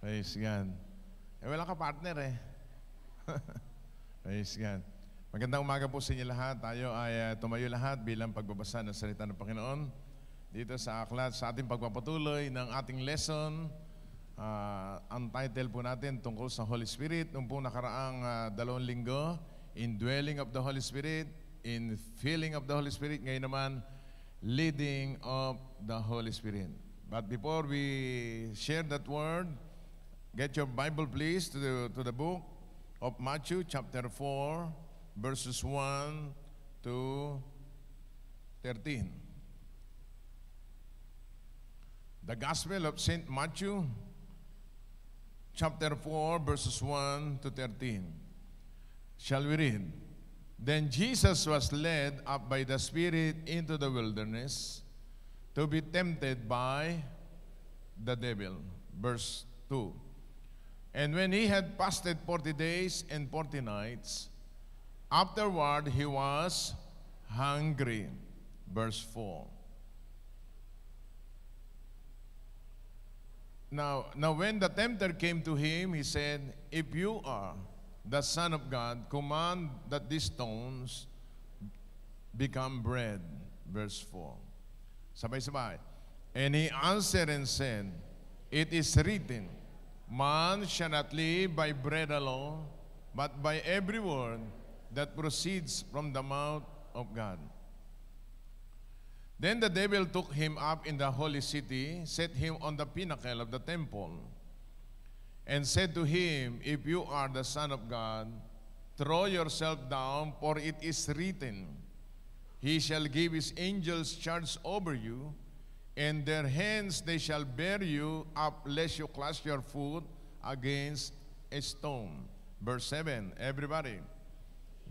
Praise God. Wala ka partner eh. Praise God. Magandang umaga po sa inyo lahat. Tayo ay tumayo lahat bilang pagbabasa ng salita ng Panginoon. Dito sa aklat, sa ating pagpapatuloy ng ating lesson, ang title po natin tungkol sa Holy Spirit. Nung po nakaraang 2 linggo, indwelling of the Holy Spirit, in filling of the Holy Spirit. Ngayon naman, leading of the Holy Spirit. But before we share that word, get your Bible please to the book of Matthew chapter 4, verses 1 to 13. The Gospel of St. Matthew, chapter 4, verses 1 to 13. Shall we read? Then Jesus was led up by the Spirit into the wilderness to be tempted by the devil. Verse 2. And when he had fasted 40 days and 40 nights, afterward he was hungry. Verse 4. Now when the tempter came to him, he said, "If you are the Son of God, command that these stones become bread." Verse 4. Sabay-sabay. And he answered and said, "It is written, man shall not live by bread alone, but by every word that proceeds from the mouth of God." Then the devil took him up in the holy city, set him on the pinnacle of the temple, and said to him, "If you are the Son of God, throw yourself down, for it is written, He shall give His angels charge over you, and their hands they shall bear you up, lest you crush your foot against a stone." Verse 7, everybody.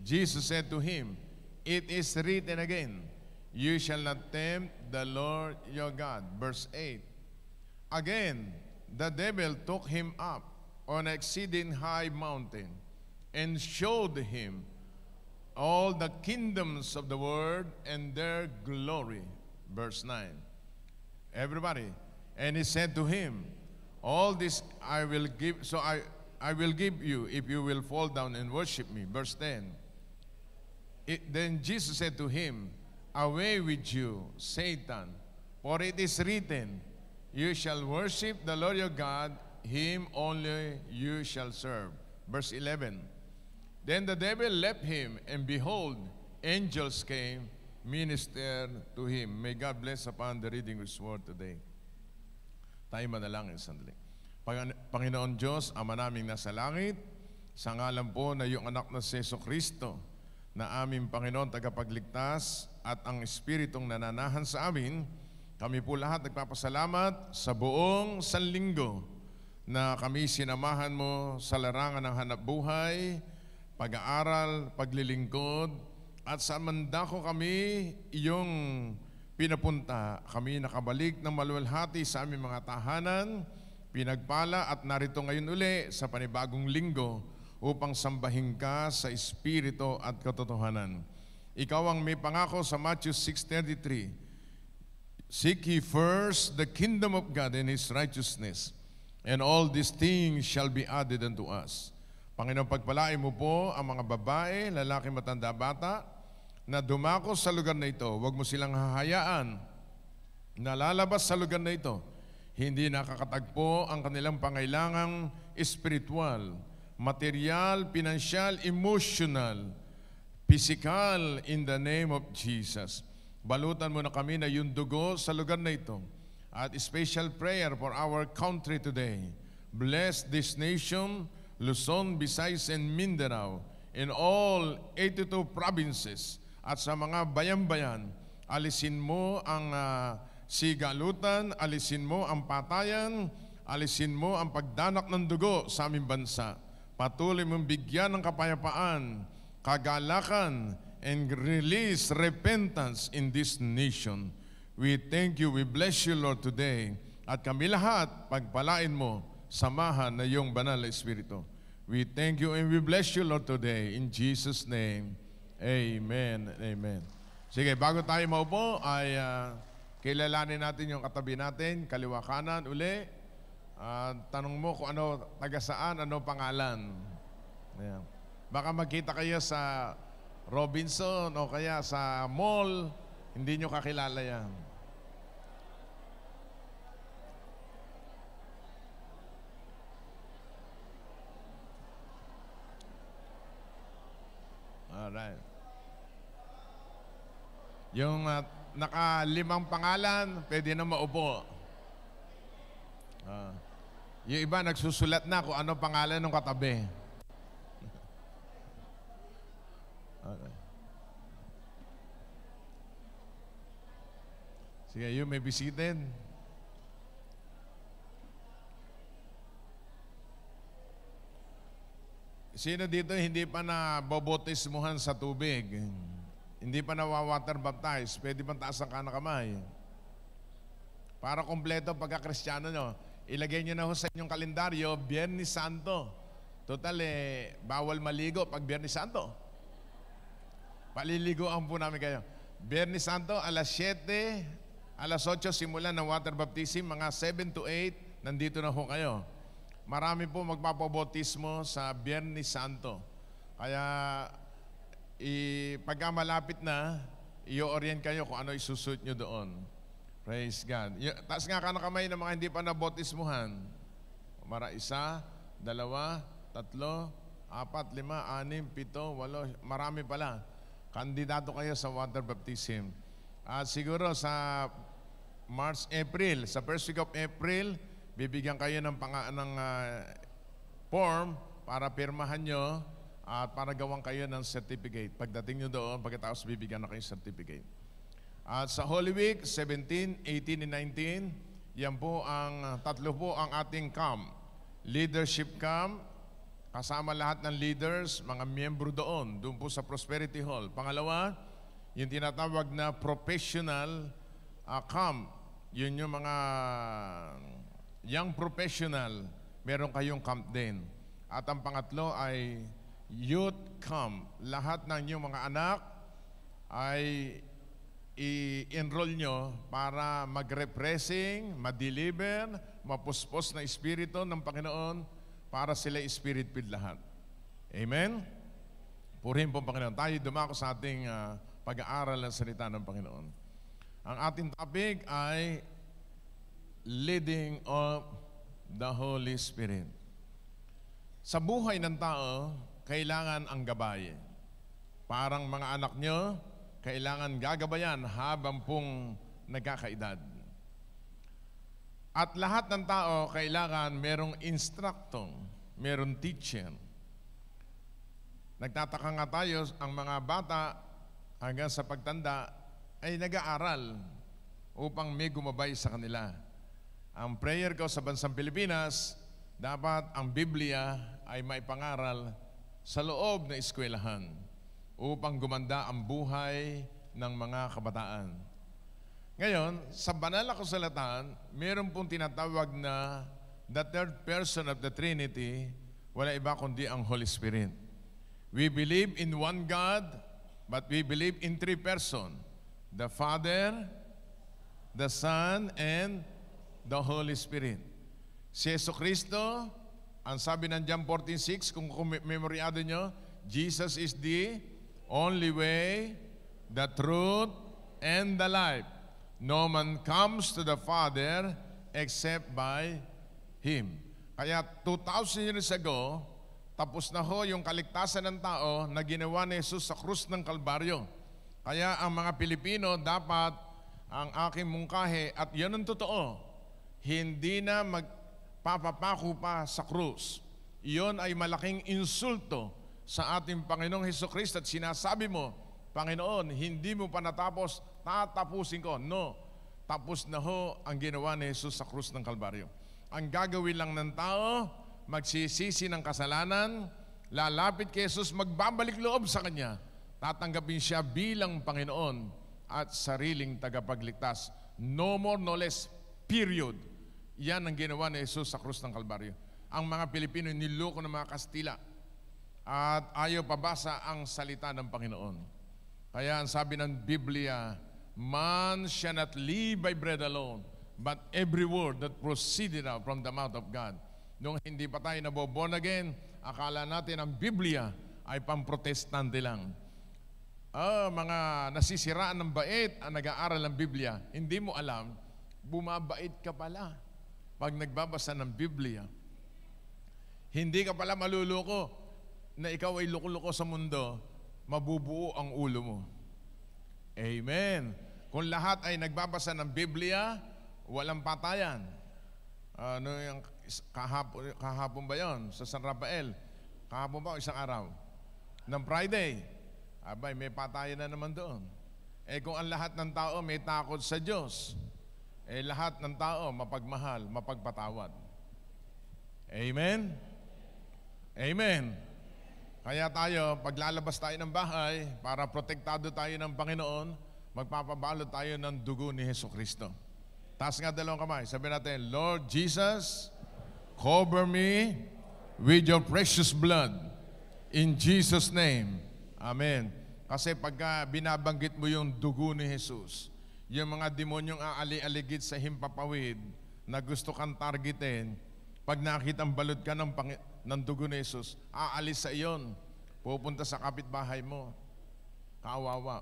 Jesus said to him, "It is written again, you shall not tempt the Lord your God." Verse 8. Again, the devil took him up on an exceeding high mountain and showed him all the kingdoms of the world and their glory. Verse 9. Everybody. And he said to him, "All this I will give, so I will give you if you will fall down and worship me." Verse 10. Then Jesus said to him, "Away with you, Satan, for it is written, you shall worship the Lord your God, Him only you shall serve." Verse 11. Then the devil left him, and behold, angels came, ministered to him. May God bless upon the reading of His word today. Tayo manalangin sandali. Panginoon Diyos, Ama naming nasa langit, sa ngalan po na iyong anak na si Jesucristo, na aming Panginoon tagapagligtas at ang Espiritong nananahan sa amin, kami po lahat nagpapasalamat sa buong sanlinggo na kami sinamahan mo sa larangan ng hanapbuhay, pag-aaral, paglilingkod, at sa mandako kami iyong pinapunta. Kami nakabalik ng maluwalhati sa aming mga tahanan, pinagpala at narito ngayon uli sa panibagong linggo upang sambahin ka sa Espiritu at katotohanan. Ikaw ang may pangako sa Matthew 6:33. "Seek ye first the kingdom of God and His righteousness, and all these things shall be added unto us." Panginoon, pagpalain mo po ang mga babae, lalaki, matanda, bata na dumako sa lugar na ito. Huwag mo silang hahayaan na lalabas sa lugar na ito hindi nakakatagpo ang kanilang pangailangang espiritual, material, pinansyal, emotional, physical, in the name of Jesus. Balutan mo na kami na yung dugo sa lugar na ito. At special prayer for our country today. Bless this nation, Luzon, Visayas, and Mindanao, in all 82 provinces. At sa mga bayan-bayan, alisin mo ang sigalutan, alisin mo ang patayan, alisin mo ang pagdanak ng dugo sa aming bansa. Patuloy mong bigyan ng kapayapaan, kagalakan, and release repentance in this nation. We thank you, we bless you, Lord, today. At kami lahat, pagpalain mo, samahan na iyong banal na Espiritu. We thank you and we bless you, Lord, today. In Jesus' name, amen. Amen. Sige, bago tayo maupo, ay kilalanin natin yung katabi natin, kaliwa kanan uli. Tanong mo kung ano, taga saan, ano pangalan. Ayan. Baka magkita kayo sa Robinson o kaya sa mall, hindi nyo kakilala yan. Alright. Yung naka-5 pangalan, pwede na maupo. Yung iba nagsusulat na kung ano pangalan ng katabi. Okay. Sige, you may be seated. Sino dito hindi pa na bobotismuhan sa tubig? Hindi pa nawa-water baptize? Pwede bang taas ang kanang kamay? Para kompleto pagka-Kristiyano nyo, ilagay nyo na ho sa inyong kalendaryo, Biyernes Santo. Total, bawal maligo pag Biyernes Santo. Paliliguan po namin kayo. Biyernes Santo, alas 7, alas 8, simulan ng water baptism. Mga 7 to 8, nandito na ho kayo. Marami po magpapabotismo sa Biyernes Santo. Kaya, pagka malapit na, i-orient kayo kung ano isusuot nyo doon. Praise God. Taas nga ka na kamay ng mga hindi pa nabotismuhan. 1, 2, 3, 4, 5, 6, 7, 8, marami pala. Kandidato kayo sa water baptism. At siguro sa March, April, sa first week of April, bibigyan kayo ng form para pirmahan nyo at para gawang kayo ng certificate. Pagdating nyo doon, pagkatapos bibigyan na kayo certificate. At sa Holy Week, 17, 18, and 19, yan po tatlo po ang ating camp. Leadership camp, kasama lahat ng leaders, mga miyembro doon po sa Prosperity Hall. Pangalawa, yung tinatawag na professional camp. Yun yung mga young professional, meron kayong camp din. At ang pangatlo ay youth camp. Lahat ng inyong mga anak ay i-enroll nyo para mag-repressing, ma-deliver, mapuspos na espiritu ng Panginoon para sila spirit-filled lahat. Amen? Purihin po Panginoon. Tayo dumako sa ating pag-aaral ng salita ng Panginoon. Ang ating topic ay leading of the Holy Spirit. Sa buhay ng tao, kailangan ang gabay. Parang mga anak nyo, kailangan gagabayan habang pong nagkakaedad. At lahat ng tao, kailangan merong instructor, merong teacher. Nagtataka nga tayo, ang mga bata hanggang sa pagtanda ay nag-aaral upang may gumabay sa kanila. Ang prayer ko sa bansang Pilipinas, dapat ang Biblia ay maipangaral sa loob ng eskwelahan upang gumanda ang buhay ng mga kabataan. Ngayon, sa banal na kasulatan, meron pong tinatawag na the third person of the Trinity, wala iba kundi ang Holy Spirit. We believe in one God, but we believe in 3 persons. The Father, the Son, and the Holy Spirit. Si Jesucristo, ang sabi ng John 14:6, kung memoryado nyo, Jesus is the only way, the truth, and the life. No man comes to the Father except by Him. Kaya 2,000 years ago, tapos na ho yung kaligtasan ng tao na ginawa ni Jesus sa krus ng Kalbaryo. Kaya ang mga Pilipino dapat ang aking mungkahi, at yun ang totoo, hindi na magpapapako pa sa krus. Iyon ay malaking insulto sa ating Panginoong Hesukristo at sinasabi mo, Panginoon, hindi mo pa natapos, tatapusin ko. No, tapos na ho ang ginawa ni Jesus sa krus ng Kalbaryo. Ang gagawin lang ng tao, magsisisi ng kasalanan, lalapit kay Jesus, magbabalik loob sa Kanya, tatanggapin siya bilang Panginoon at sariling tagapagligtas. No more, no less, period. Yan ang ginawa ni Jesus sa krus ng Kalbaryo. Ang mga Pilipino niloko ng mga Kastila at ayaw pabasa ang salita ng Panginoon. Kaya ang sabi ng Biblia, man shall not live by bread alone, but every word that proceeded out from the mouth of God. Nung hindi pa tayo naboborn again, akala natin ang Biblia ay pamprotestante lang. Mga nasisiraan ng bait ang nag-aaral ng Biblia. Hindi mo alam, bumabait ka pala pag nagbabasa ng Biblia. Hindi ka pala maluloko na ikaw ay loko-loko sa mundo, mabubuo ang ulo mo. Amen. Kung lahat ay nagbabasa ng Biblia, walang patayan. Ano yung kahapon ba yon sa San Rafael? Kahapon ba o isang araw? Ng Friday. Abay, may patayan na naman doon. Kung ang lahat ng tao may takot sa Diyos, lahat ng tao mapagmahal, mapagpatawad. Amen? Amen. Kaya tayo, paglalabas tayo ng bahay, para protektado tayo ng Panginoon, magpapabalot tayo ng dugo ni Jesucristo. Taas nga dalawang kamay. Sabi natin, Lord Jesus, cover me with your precious blood. In Jesus' name. Amen. Kasi pagka binabanggit mo yung dugo ni Jesus, yung mga demonyong aali-aligid sa himpapawid na gusto kang targetin, pag nakita ang balot ka ng dugo ni Jesus, aalis sa iyon, pupunta sa kapitbahay mo. Kawawa.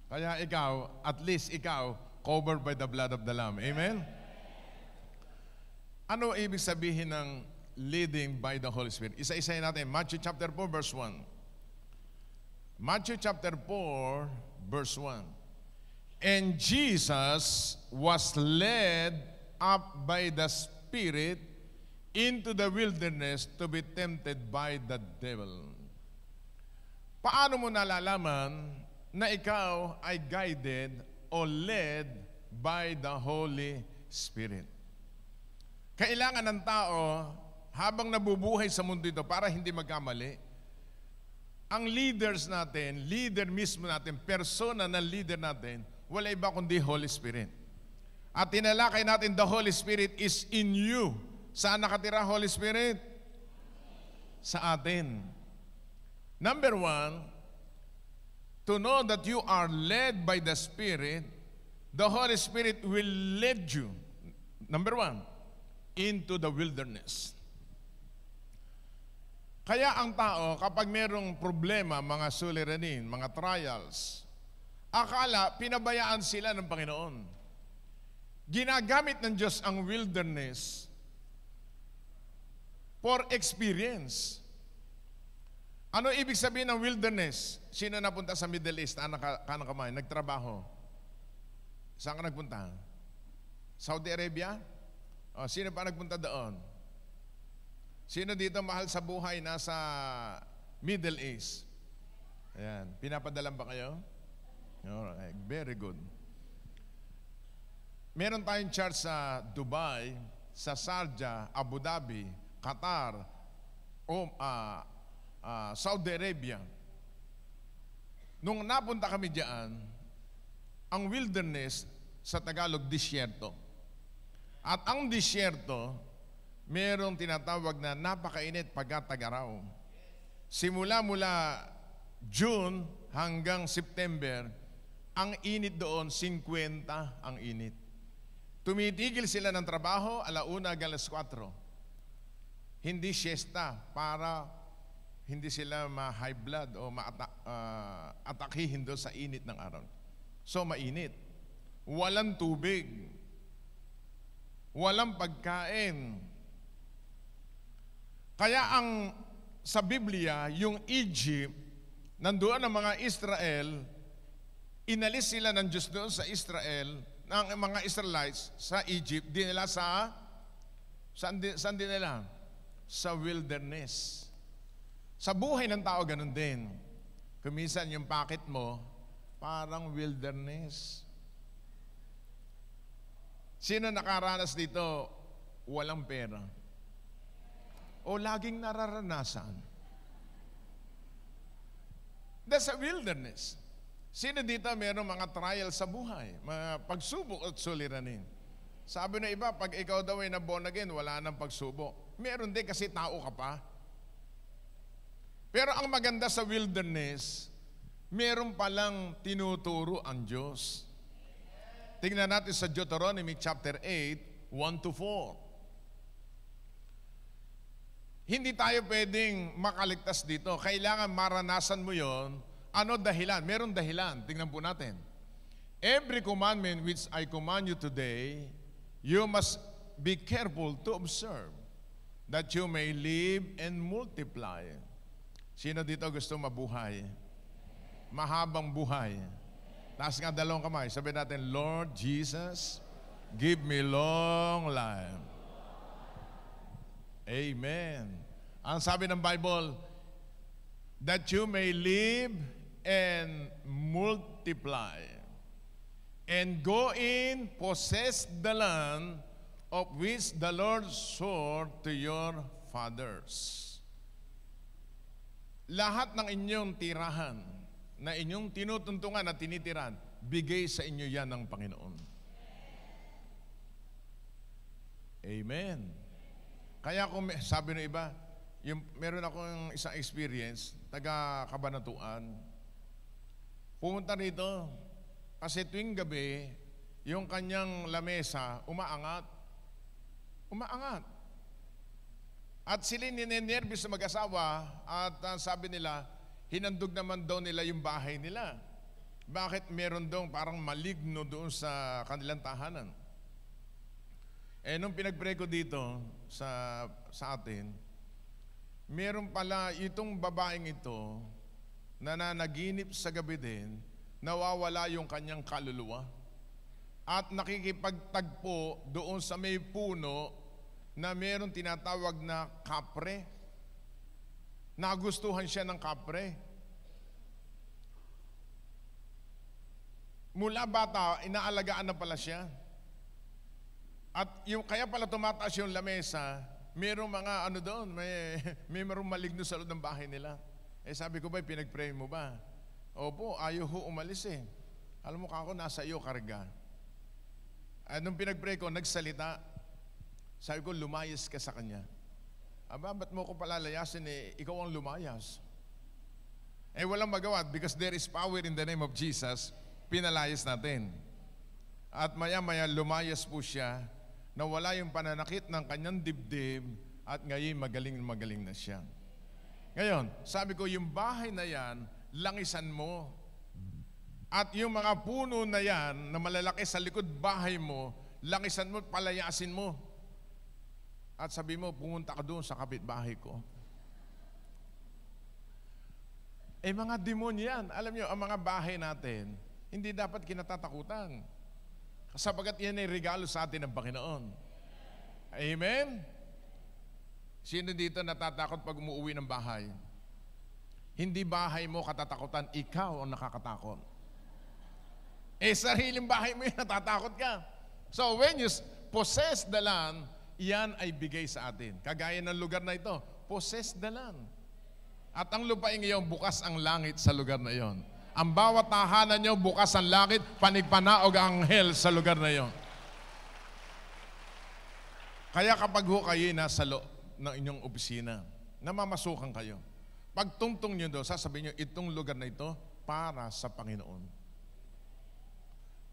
Kaya ikaw, at least ikaw, covered by the blood of the Lamb. Amen? Ano ibig sabihin ng leading by the Holy Spirit? Isa-isayin natin. Matthew chapter 4, verse 1. Matthew chapter 4, verse 1. And Jesus was led up by the Spirit into the wilderness to be tempted by the devil. Paano mo nalalaman na ikaw ay guided o led by the Holy Spirit? Kailangan ng tao habang nabubuhay sa mundo ito para hindi magkamali. Ang leaders natin, leader mismo natin, persona ng leader natin, wala iba kundi Holy Spirit. At tinalakay natin, the Holy Spirit is in you. Saan nakatira Holy Spirit? Sa atin. Number 1, to know that you are led by the Spirit, the Holy Spirit will lead you, number 1, into the wilderness. Kaya ang tao, kapag merong problema, mga suliranin, mga trials, akala pinabayaan sila ng Panginoon. Ginagamit ng Diyos ang wilderness for experience. Ano ibig sabihin ng wilderness? Sino napunta sa Middle East? Kanang kamay, nagtrabaho. Saan ka nagpunta? Saudi Arabia? Sino pa nagpunta doon? Sino dito mahal sa buhay nasa Middle East? Ayan. Pinapadalan ba kayo? Alright. Very good. Meron tayong church sa Dubai, sa Sharjah, Abu Dhabi, Qatar, Saudi Arabia. Nung napunta kami diyan, ang wilderness sa Tagalog, disyerto. At ang disyerto, merong tinatawag na napakainit pagka-tag-araw. Simula June hanggang September, ang init doon, 50 ang init. Tumitigil sila ng trabaho, 1:00 hanggang 4:00. Hindi siesta para hindi sila ma-high blood o atakihin doon sa init ng araw. So mainit. Walang tubig. Walang pagkain. Kaya sa Biblia, yung Egypt, nandoon ang mga Israel, inalis sila ng Diyos doon sa Israel, ng mga Israelites sa Egypt, dinila saan dinila? Sa wilderness. Sa buhay ng tao, ganun din. Kuminsan yung packet mo, parang wilderness. Sino nakaranas dito, walang pera? O laging nararanasan? That's a wilderness. Sino dito mayroong mga trial sa buhay, mga pagsubok at suliranin? Sabi na iba, pag ikaw daw ay na-born again, wala nang pagsubok. Meron din kasi tao ka pa. Pero ang maganda sa wilderness, meron palang tinuturo ang Diyos. Tingnan natin sa Deuteronomy chapter 8, 1 to 4. Hindi tayo pwedeng makaligtas dito. Kailangan maranasan mo yon. Ano dahilan? Meron dahilan. Tingnan po natin. Every commandment which I command you today, you must be careful to observe, that you may live and multiply. Sino dito gusto mabuhay? Mahabang buhay. Taas nga dalawang kamay. Sabi natin, Lord Jesus, give me long life. Amen. Ang sabi ng Bible, that you may live and multiply, and go in, possess the land of which the Lord swore to your fathers. Lahat ng inyong tirahan, na inyong tinutuntungan at tinitiran, bigay sa inyo yan ng Panginoon. Amen. Kaya kung sabi ng iba, meron akong isang experience, taga Kabanatuan, pumunta rito, kasi tuwing gabi, yung kanyang lamesa, umaangat. Umaangat. At sila ninenervous sa mag-asawa, at sabi nila, hinandog naman daw nila yung bahay nila. Bakit meron daw parang maligno doon sa kanilang tahanan? Eh, nung pinag-pray ko dito sa atin, meron pala itong babaeng ito, nananaginip sa gabi din, nawawala yung kanyang kaluluwa. At nakikipagtagpo doon sa may puno na meron tinatawag na kapre. Nagustuhan siya ng kapre. Mula bata, inaalagaan na pala siya. At yung, kaya pala tumataas yung lamesa, mayroong mga ano doon, may mayroong maligno sa loob ng bahay nila. Eh sabi ko ba, pinag-pray mo ba? Opo, ayaw ho umalis eh. Alam mo kako, nasa iyo karga. At nung pinag-pray ko, nagsalita. Sabi ko, lumayas ka sa kanya. Aba, ba't mo ko palalayasin eh, ikaw ang lumayas? Eh walang magawa, because there is power in the name of Jesus, pinalayas natin. At maya-maya lumayas po siya, nawala yung pananakit ng kanyang dibdib, at ngayon magaling na siya. Ngayon, sabi ko, yung bahay na yan, langisan mo. At yung mga puno na yan, na malalaki sa likod bahay mo, langisan mo, palayasin mo. At sabi mo, pumunta ka doon sa kapitbahay ko. Eh mga demonyo yan. Alam nyo, ang mga bahay natin, hindi dapat kinatatakutan. Sapagat yan ay regalo sa atin ng Panginoon. Amen? Sino dito natatakot pag umuwi ng bahay? Hindi bahay mo katatakutan, ikaw ang nakakatakot. Eh sariling bahay mo yun, natatakot ka. So when you possess the land, yan ay bigay sa atin. Kagaya ng lugar na ito, possess the land. At ang lupain ngayon, bukas ang langit sa lugar na iyon. Ang bawat tahanan nyo, bukas ang langit, panigpanaog ang anghel sa lugar na iyon. Kaya kapag ho kayo nasa loob ng inyong opisina, namamasukan kayo. Pag tungtong nyo doon, sasabihin nyo, itong lugar na ito para sa Panginoon.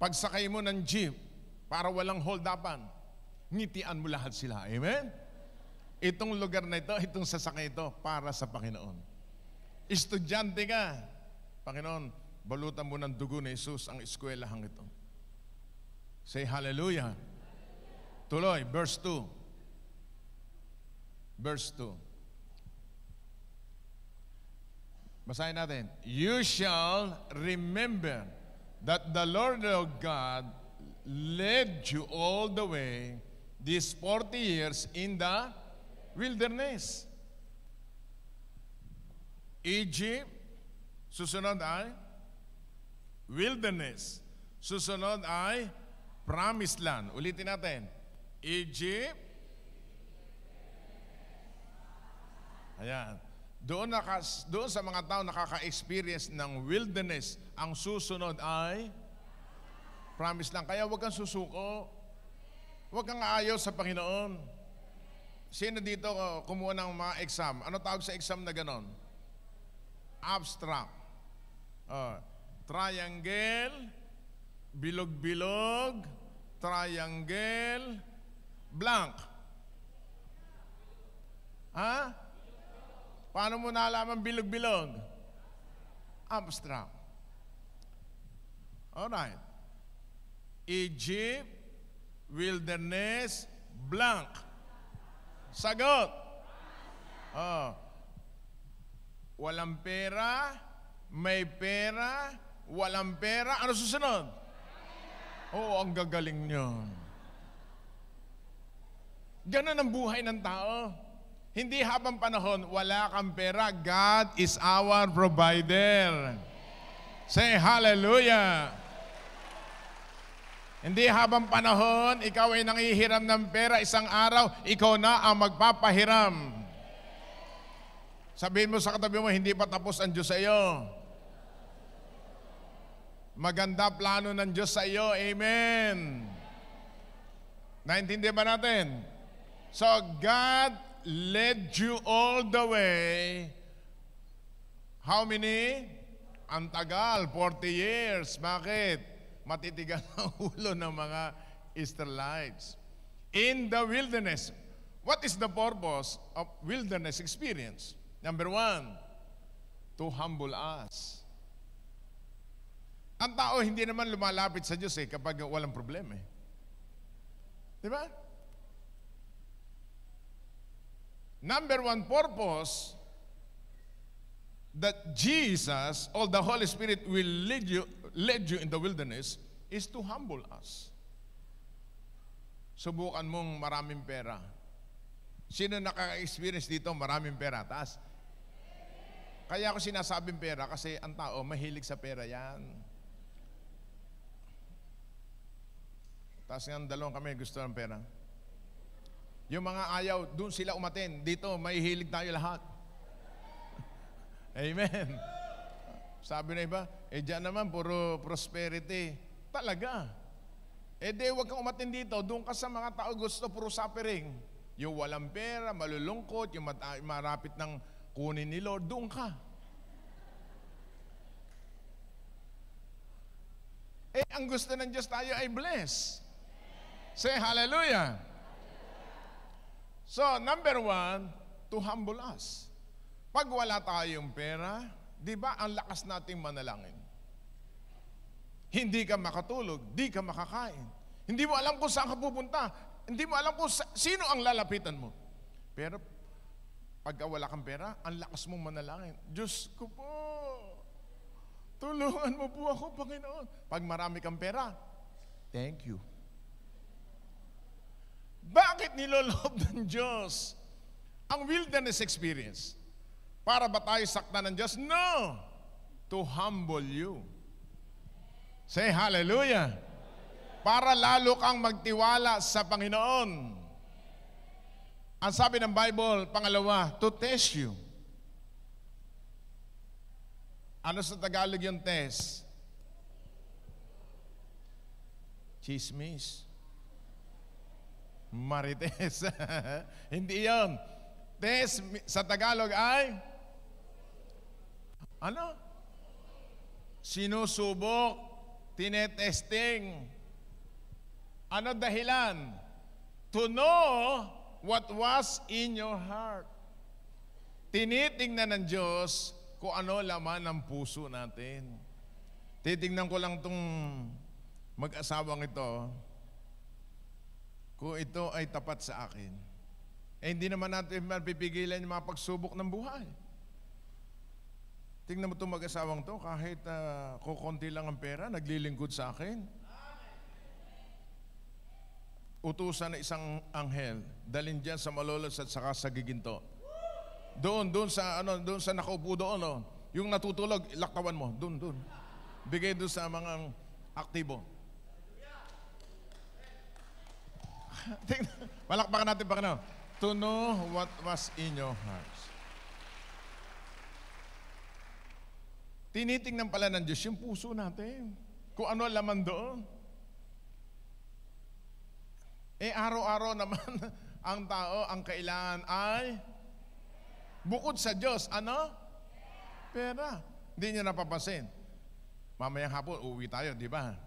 Pag sakay mo ng jeep, para walang hold-upan, ngitian mo lahat sila. Amen? Itong lugar na ito, itong sasakay ito, para sa Panginoon. Estudyante ka, Panginoon, balutan mo ng dugo ni Jesus ang eskwelahang ito. Say hallelujah. Tuloy, verse 2. Verse 2. Basahin natin. You shall remember that the Lord your God led you all the way these 40 years in the wilderness. Egypt, susunod ay wilderness. Susunod ay promised land. Ulitin natin. Egypt. Ayan. Doon sa mga tao nakaka-experience ng wilderness, ang susunod ay promised land. Kaya huwag kang susuko. Huwag kang aayaw sa Panginoon. Sino dito kumuha ng mga exam? Ano tawag sa exam na ganon? Abstract. Triangle, bilog-bilog, triangle, blank. Ha? Paano mo nalaman bilog-bilog? Abstract. Alright. Egypt, wilderness, blank. Sagot. Oh. Walang pera, may pera, walang pera. Ano susunod? Oo, ang gagaling nyo. Ganun ang buhay ng tao. Hindi habang panahon, wala kang pera. God is our provider. Say hallelujah. Hindi habang panahon, ikaw ay nangihiram ng pera, isang araw, ikaw na ang magpapahiram. Sabihin mo sa katabi mo, hindi pa tapos ang Diyos sa iyo. Maganda plano ng Diyos sa iyo. Amen. Naintindihan ba natin? So, God led you all the way. How many? Ang tagal, 40 years. Bakit? Matitigas ang ulo ng mga Israelites. In the wilderness. What is the purpose of wilderness experience? Number 1, to humble us. Ang tao hindi naman lumalapit sa Diyos kapag walang problema. Di ba? Number 1 purpose that Jesus or the Holy Spirit will lead you in the wilderness is to humble us. Subukan mong maraming pera. Sino nakaka-experience dito maraming pera? Taas. Kaya ako sinasabing pera kasi ang tao mahilig sa pera yan. Taas nga dalawang kami gusto ng pera. Yung mga ayaw, doon sila umaten. Dito, mahihilig tayo lahat. Amen. Sabi na iba, dyan naman, puro prosperity. Talaga. Huwag kang umatin dito. Doon ka sa mga tao gusto, puro suffering. Yung walang pera, malulungkot, yung marapit ng kunin ni Lord, doon ka. Ang gusto ng Diyos tayo ay bless. Say hallelujah. So, number 1, to humble us. Pag wala tayong pera, di ba ang lakas nating manalangin? Hindi ka makatulog, di ka makakain. Hindi mo alam kung saan ka pupunta. Hindi mo alam kung sino ang lalapitan mo. Pero pag wala kang pera, ang lakas mong manalangin. Diyos ko po, tulungan mo po ako, Panginoon. Pag marami kang pera, thank you. Bakit nilolob ng Diyos ang wilderness experience? Para ba tayo sakta ng Diyos? No! To humble you. Say hallelujah. Para lalo kang magtiwala sa Panginoon. Ang sabi ng Bible, pangalawa, to test you. Ano sa Tagalog yung test? Chismis. Marites. Hindi yon. Test sa Tagalog ay ano? Sinusubok, tinetesting. Ano dahilan? To know what was in your heart. Tinitingnan ng Diyos kung ano laman ng puso natin. Titingnan ko lang itong mag-asawang ito, kung ito ay tapat sa akin. Hindi naman natin mapipigilan yung mga pagsubok ng buhay. Tingnan mo itong mag-asawang to, kahit kukunti lang ang pera, naglilingkod sa akin. Utusan na isang anghel, dalhin dyan sa Malolos at saka sa Giginto. Doon sa nakaupo doon, yung natutulog, laktawan mo, doon. Bigay doon sa mga aktibo. Palakpakan natin, Panginoon. To know what was in your hearts. Tinitingnan pala ng Diyos yung puso natin. Kung ano laman doon. Araw-araw naman ang tao, ang kailangan ay bukod sa Diyos, ano? Pera. Hindi niyo napapansin. Mamayang hapon, uuwi tayo, di ba?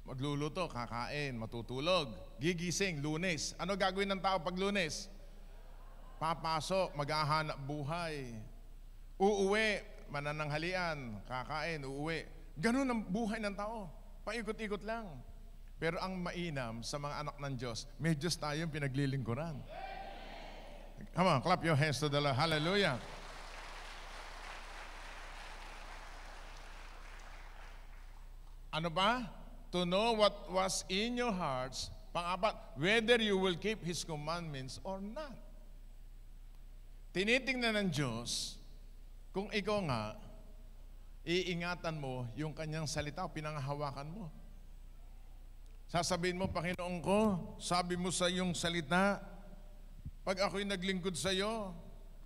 Magluluto, kakain, matutulog, gigising, Lunes. Ano gagawin ng tao pag Lunes? Papasok, maghahanap buhay. Uuwi, manananghalian, kakain, uuwi. Ganun ang buhay ng tao. Paikot-ikot lang. Pero ang mainam sa mga anak ng Diyos, may Diyos tayong pinaglilingkuran. Come on, clap your hands to the Lord. Hallelujah. Ano ba? To know what was in your hearts. Pang-apat, whether you will keep His commandments or not. Tinitingnan ng Diyos kung ikaw nga, iingatan mo yung kanyang salita, pinanghahawakan mo. Sasabihin mo, Panginoon ko, sabi mo sa iyong salita, pag ako'y naglingkod sa iyo,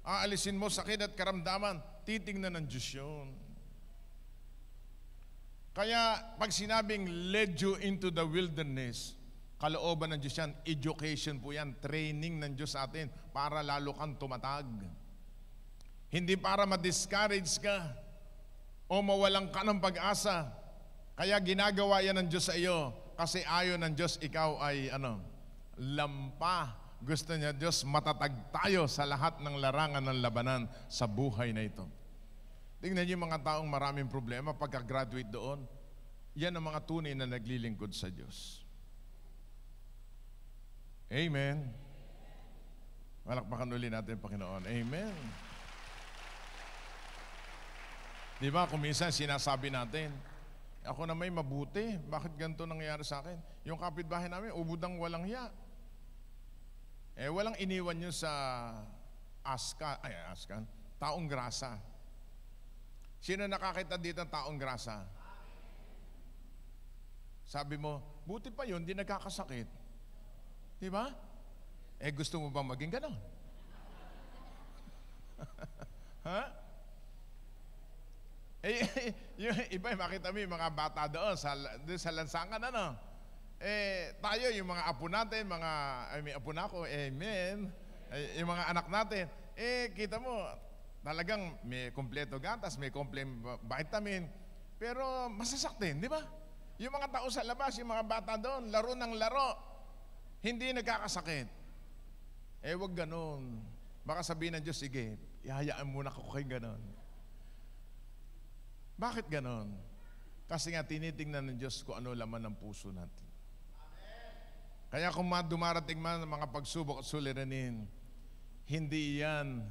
aalisin mo sakit at karamdaman, titingnan ng Diyos yun. Kaya pag sinabing led you into the wilderness, kalooban ng Diyos yan, education po yan, training ng Diyos sa atin para lalo kang tumatag. Hindi para ma-discourage ka o mawalan ka ng pag-asa. Kaya ginagawa yan ng Diyos sa iyo kasi ayon ng Diyos ikaw ay lampa. Gusto niya Diyos matatag tayo sa lahat ng larangan ng labanan sa buhay na ito. Tingnan niyo yung mga taong maraming problema pagka-graduate doon. Yan ang mga tunay na naglilingkod sa Diyos. Amen. Malakpakan ulit natin, Panginoon. Amen. Di ba, kung minsan sinasabi natin, ako na may mabuti, bakit ganito nangyayari sa akin? Yung kapitbahay namin, ubudang walang hiya. Walang iniwan nyo sa taong grasa. Sino nakakita dito ng taong grasa? Sabi mo, buti pa yun, di nagkakasakit. Di ba? Gusto mo bang maging ganon? Ha? Yung iba, makita mo yung mga bata doon sa lansangan, tayo, yung mga apo natin, may apo na ako, amen. Yung mga anak natin, kita mo, talagang may kompleto gatas, may kompleto vitamin, pero masasaktin, di ba? Yung mga tao sa labas, yung mga bata doon, laro ng laro, hindi nagkakasakit. Wag ganon. Baka sabihin ng Diyos, sige, ihayaan muna ako kay ganon. Bakit ganon? Kasi nga tinitingnan ng Diyos kung ano laman ng puso natin. Kaya kung dumarating man ang mga pagsubok at suliranin, hindi yan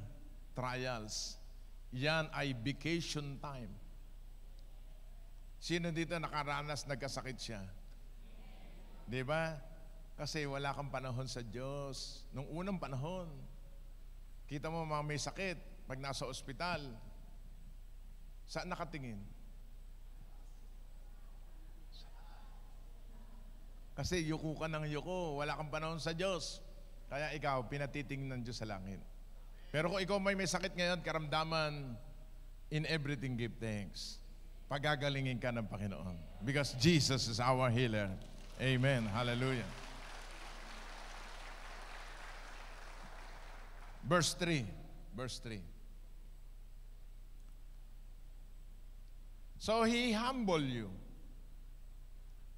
trials. Yan ay vacation time. Sino dito nakaranas, nagkasakit siya? Di ba? Kasi wala kang panahon sa Diyos. Nung unang panahon, kita mo mga may sakit, pag nasa ospital, saan nakatingin? Kasi yuko ka ng yuko, wala kang panahon sa Diyos. Kaya ikaw, pinatitingin ng Diyos sa langit. Pero kung ikaw may sakit ngayon, karamdaman, in everything give thanks. Pagagalingin ka ng Panginoon. Because Jesus is our healer. Amen. Hallelujah. Verse 3. Verse 3. So He humble you,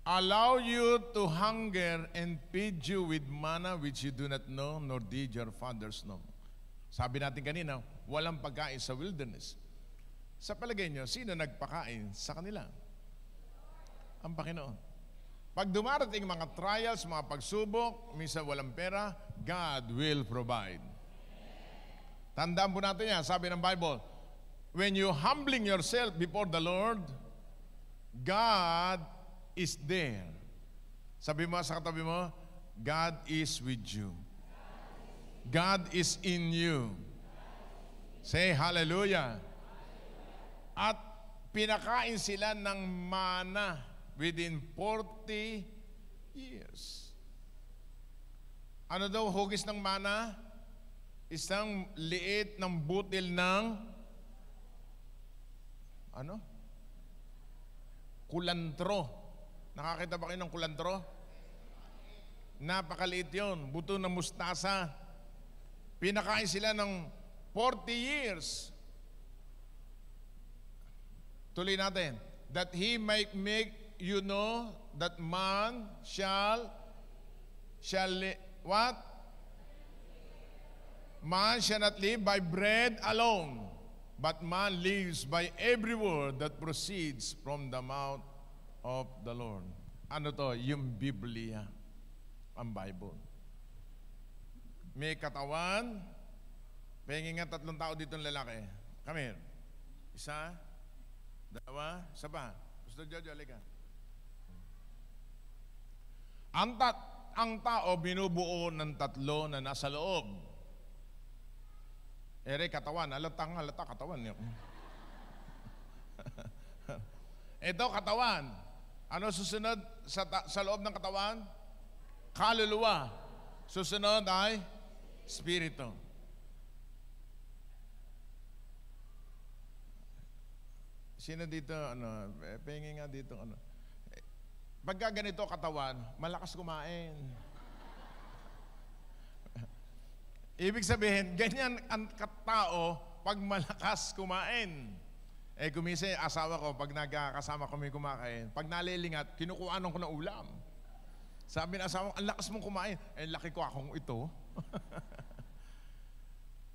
allow you to hunger and feed you with manna which you do not know, nor did your fathers know. Sabi natin kanina, walang pagkain sa wilderness. Sa palagay nyo, sino nagpakain sa kanila? Ang Panginoon. Pag dumarating mga trials, mga pagsubok, minsan walang pera, God will provide. Tandaan po natin yan, sabi ng Bible, when you humbling yourself before the Lord, God is there. Sabi mo sa katabi mo, God is with you. God is in you. Say hallelujah. At pinakain sila ng mana within 40 years. Ano daw hugis ng mana? Isang liit ng butil ng kulantro. Nakakita ba kayo ng kulantro? Napakaliit yun. Buto ng mustasa. Pinakain sila ng 40 years. Tuloy natin. That He might make you know that man shall what? Man shall not live by bread alone, but man lives by every word that proceeds from the mouth of the Lord. Ano to? Yung Biblia, ang Bible. May katawan. Pahingin nga 3 tao dito ng lalaki. Come here. 1, 2, 1 pa. Gusto Jojo, halika. Ang tao binubuo ng 3 na nasa loob. Ere, katawan. Halata katawan niyo. Ito, katawan. Ano susunod sa loob ng katawan? Kaluluwa. Susunod ay Espiritu. Sino dito, pahingi nga dito, pagka ganito katawan, malakas kumain. Ibig sabihin, ganyan ang tao pag malakas kumain. Kuminsan, asawa ko, pag nagkakasama kami kumakain, pag nalilingat, kinukuhanan ko ng ulam. Sabi ng asawa, ang lakas mong kumain. Laki ko akong ito.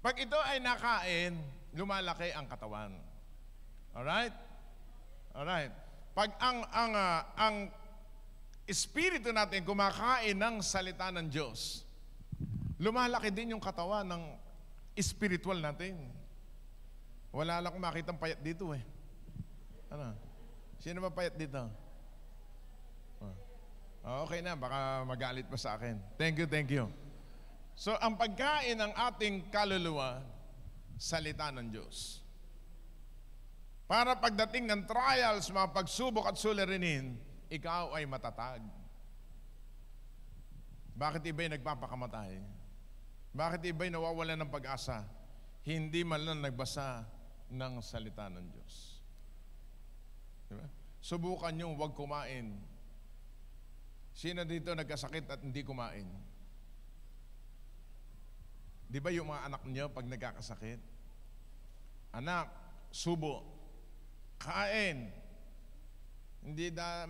Pag ito ay nakain, lumalaki ang katawan. Alright? Alright. Pag ang espiritu natin kumakain ng salita ng Diyos, lumalaki din yung katawan ng spiritual natin. Wala lang akong makitang payat dito Ano? Sino ba payat dito? Okay na, baka magalit pa sa akin. Thank you. So, ang pagkain ng ating kaluluwa, salita ng Diyos. Para pagdating ng trials, mga pagsubok at suliranin, ikaw ay matatag. Bakit iba'y nagpapakamatay? Bakit iba'y nawawalan ng pag-asa? Hindi man lang nagbasa ng salita ng Diyos. Diba? Subukan nyo, huwag kumain. Sino dito nagkasakit at hindi kumain? Di ba yung mga anak niyo pag nagkakasakit? Anak, subo. Kain.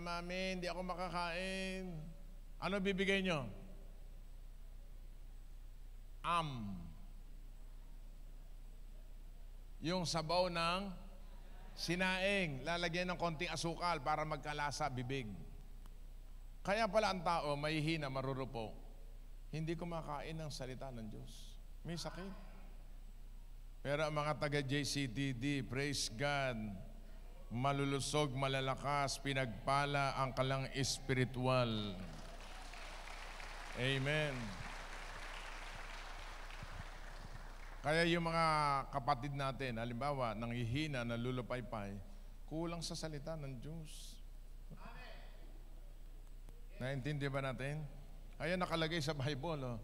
Mami, hindi ako makakain. Ano bibigay nyo? Yung sabaw ng sinaing. Lalagyan ng konting asukal para magkalasa bibig. Kaya pala ang tao, may hina, marurupok. Hindi kumakain ng salita ng Diyos. May sakit. Pero ang mga taga-JCTD, praise God, malulusog, malalakas, pinagpala ang kalang espiritual. Amen. Kaya yung mga kapatid natin, halimbawa, nanghihina, nalulupaypay, kulang sa salita ng Diyos. Naintindi ba natin? Kaya nakalagay sa Bible,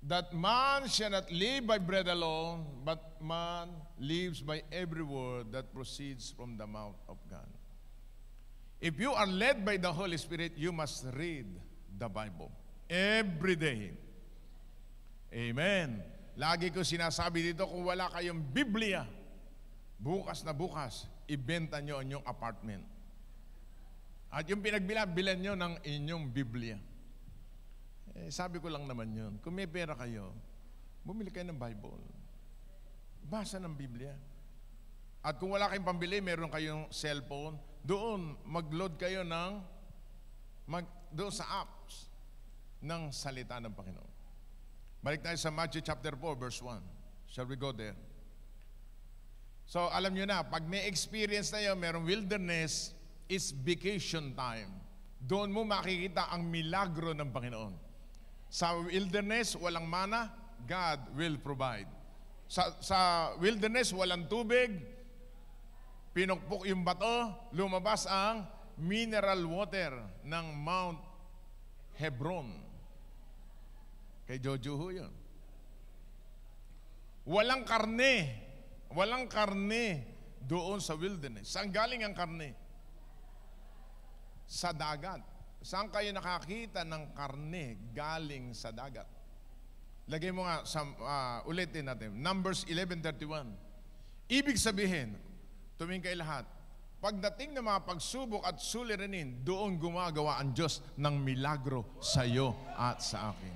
that man shall not live by bread alone, but man lives by every word that proceeds from the mouth of God. If you are led by the Holy Spirit, you must read the Bible every day. Amen. Lagi ko sinasabi dito, kung wala kayong Biblia, bukas na bukas, ibenta nyo ang inyong apartment. At yung pinagbilan nyo ng inyong Biblia. Sabi ko lang naman yun, kung may pera kayo, bumili kayo ng Bible. Basa ng Biblia. At kung wala kayong pambili, meron kayong cellphone, doon mag-load kayo doon sa apps ng salita ng Panginoon. Balik tayo sa Matthew chapter 4, verse 1. Shall we go there? So, alam nyo na, pag may experience na yun, merong wilderness, is vacation time. Doon mo makikita ang milagro ng Panginoon. Sa wilderness, walang mana, God will provide. Sa wilderness, walang tubig, pinukpok yung bato, lumabas ang mineral water ng Mount Hebron. Kay Jojo ho yun. Walang karne doon sa wilderness. Saan galing ang karne? Sa dagat. Saan kayo nakakita ng karne galing sa dagat? Lagay mo nga, ulitin natin. Numbers 11:31. Ibig sabihin, tumingin kayo lahat, pagdating ng mga pagsubok at suliranin, doon gumagawa ang Diyos ng milagro sa iyo at sa akin.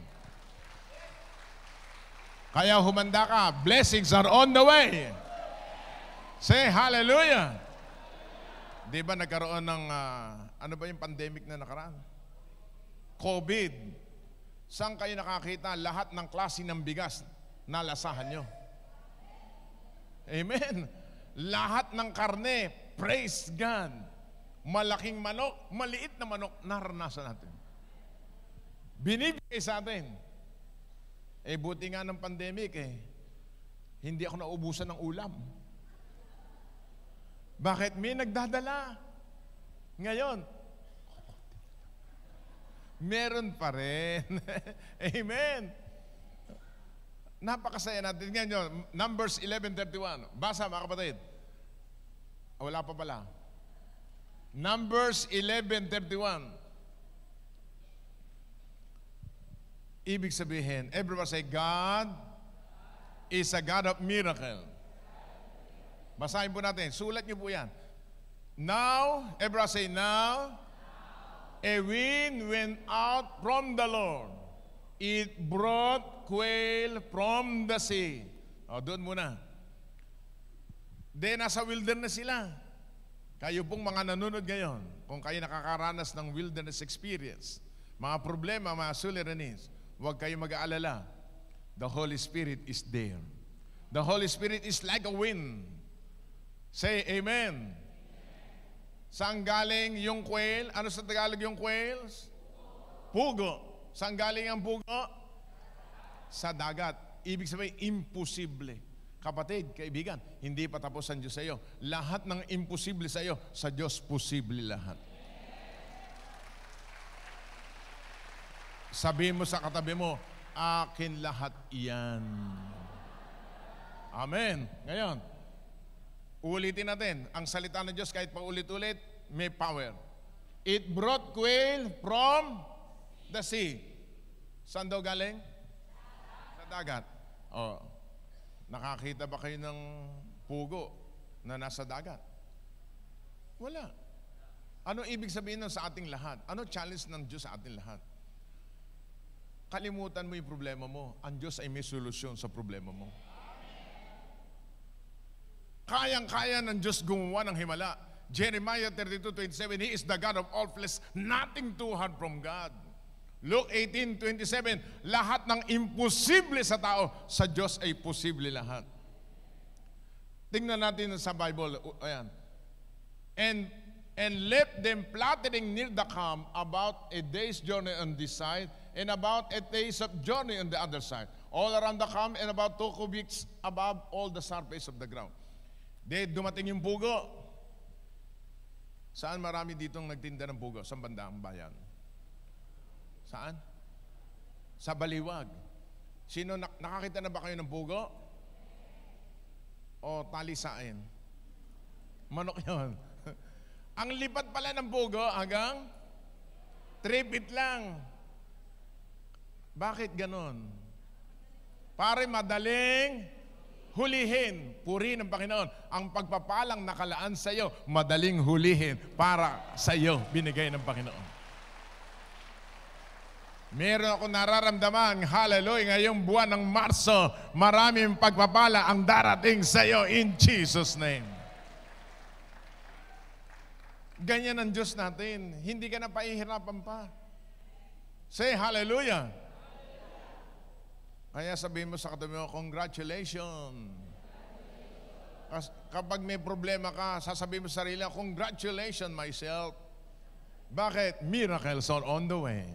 Kaya humanda ka. Blessings are on the way. Say hallelujah. Di ba nagkaroon ng, ano ba yung pandemic na nakaraan? COVID. Saan kayo nakakita lahat ng klase ng bigas na lasahan nyo? Amen. Lahat ng karne, praise God. Malaking manok, maliit na manok, naranasan natin. Binibigay sa atin. Buti nga ng pandemic hindi ako naubusan ng ulam. Bakit? May nagdadala. Ngayon, meron pa rin. Amen. Napakasaya natin. Ngayon, Numbers 11:31. Basa mga kapatid. Wala pa pala. Numbers 11:31. Ibig sabihin, everyone say, God is a God of miracle. Basahin po natin. Sulat niyo po yan. Now, everyone say, now, a wind went out from the Lord. It brought quail from the sea. Doon muna. Nasa wilderness sila. Kayo pong mga nanonood ngayon, kung kayo nakakaranas ng wilderness experience, mga problema, mga suliranis, huwag kayo mag-aalala. The Holy Spirit is there. The Holy Spirit is like a wind. Say amen. Saan galing yung quail? Ano sa Tagalog yung quails? Pugo. Saan galing ang pugo? Sa dagat. Ibig sabihin, imposible. Kapatid, kaibigan, hindi pa tapos ang Diyos sa iyo. Lahat ng imposible sa iyo, sa Diyos posible lahat. Sabihin mo sa katabi mo, akin lahat iyan. Amen. Ngayon, ulitin natin. Ang salita ng Diyos kahit paulit-ulit, may power. It brought quail from the sea. Saan daw galing? Sa dagat. Nakakita ba kayo ng pugo na nasa dagat? Wala. Ano ibig sabihin nun sa ating lahat? Ano challenge ng Diyos sa ating lahat? Kalimutan mo yung problema mo. Ang Diyos ay may solusyon sa problema mo. Kayang-kaya ng Diyos gumawa ng himala. Jeremiah 32:27, He is the God of all flesh, nothing too hard from God. Luke 18:27, lahat ng imposible sa tao, sa Diyos ay posible lahat. Tingnan natin sa Bible. Ayan. And left them plattering near the camp, about a day's journey on this side, and about a day's of journey on the other side. All around the camp, and about 2 cubits above all the surface of the ground. Dumating yung pugo. Saan marami ditong nagtinda ng pugo? Saan banda ang bayan? Saan? Sa Baliwag. Sino, nakakita na ba kayo ng pugo? O talisain? Manok yun. Ang lipat pala ng pugo hanggang 3 feet lang. Bakit ganon? Para madaling hulihin. Puri ng Panginoon. Ang pagpapalang nakalaan sa iyo, madaling hulihin para sa iyo binigay ng Panginoon. Meron ako nararamdaman, hallelujah, ngayong buwan ng Marso, maraming pagpapala ang darating sa iyo in Jesus' name. Ganyan ang Diyos natin. Hindi ka na paihirapan pa. Say hallelujah. Kaya sabihin mo sa katabi mo, congratulations. Kapag may problema ka, sasabihin mo sa sarili, congratulations myself. Bakit? Miracles are on the way.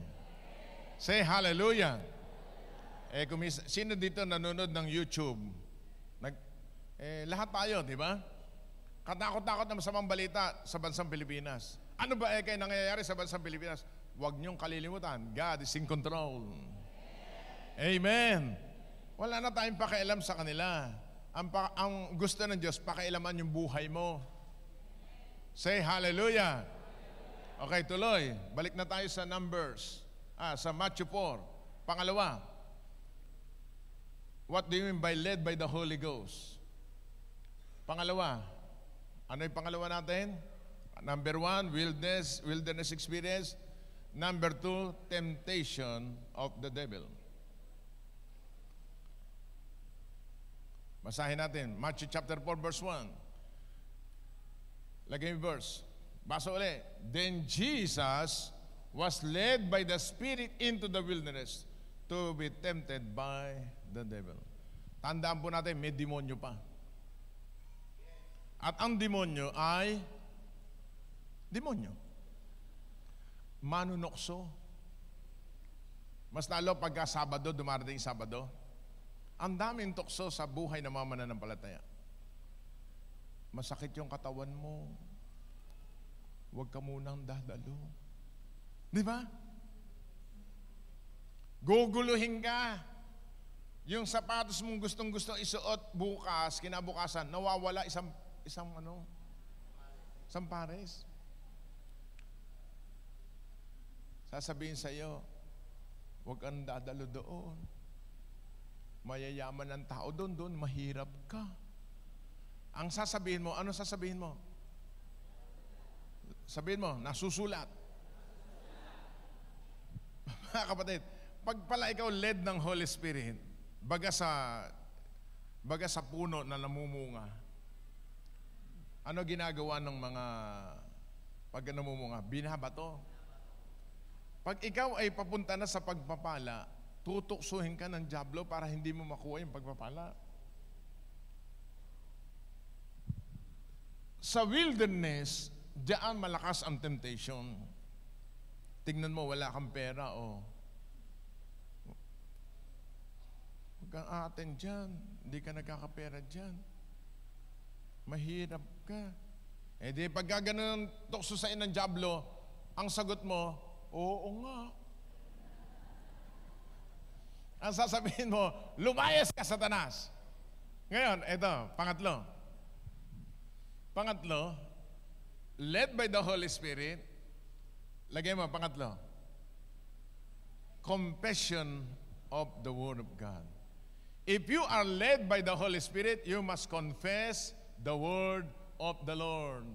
Say hallelujah. Sino dito nanonood ng YouTube? Lahat tayo, di ba? Katakot-takot na masamang balita sa bansang Pilipinas. Ano ba kayo nangyayari sa bansang Pilipinas? Huwag niyong kalilimutan. God is in control. Amen. Wala na tayong pakialam sa kanila. Ang gusto ng Diyos, pakialaman yung buhay mo. Say hallelujah. Okay, tuloy. Balik na tayo sa Numbers. Sa Matthew 4. Pangalawa. What do you mean by led by the Holy Ghost? Pangalawa. Ano yung pangalawa natin? Number one, wilderness experience. Number two, temptation of the devil. Basahin natin, Matthew chapter 4, verse 1. Lagay yung verse. Basa ulit. Then Jesus was led by the Spirit into the wilderness to be tempted by the devil. Tandaan po natin, may demonyo pa. At ang demonyo ay demonyo. Manunokso. Mas lalo pagka Sabado, dumarating Sabado, ang daming tukso sa buhay ng mga mananampalataya. Masakit yung katawan mo. Huwag ka munang dadalo. Di ba? Guguluhin ka. Yung sapatos mong gustong-gusto isuot bukas, kinabukasan, nawawala isang pares. Sasabihin sa iyo, huwag kang dadalo doon. Mayayaman ang tao doon, mahirap ka. Ang sasabihin mo, ano sasabihin mo? Sabihin mo, nasusulat. Mga kapatid, pag pala ikaw led ng Holy Spirit, baga sa puno na namumunga, ano ginagawa ng mga pag namumunga? Binabato. Pag ikaw ay papunta na sa pagpapala, tutuksuhin ka ng dyablo para hindi mo makuha yung pagpapala. Sa wilderness, diyan malakas ang temptation. Tingnan mo, wala kang pera, huwag kang aaten dyan. Hindi ka nagkakapera dyan. Mahirap ka. Eh di, pagka ganun tukso sa ng dyablo, ang sagot mo, oo nga. Ang sasabihin mo, lumayas ka, Satanas. Ngayon, ito, pangatlo, led by the Holy Spirit, lagay mo, pangatlo, confession of the Word of God. If you are led by the Holy Spirit, you must confess the Word of the Lord.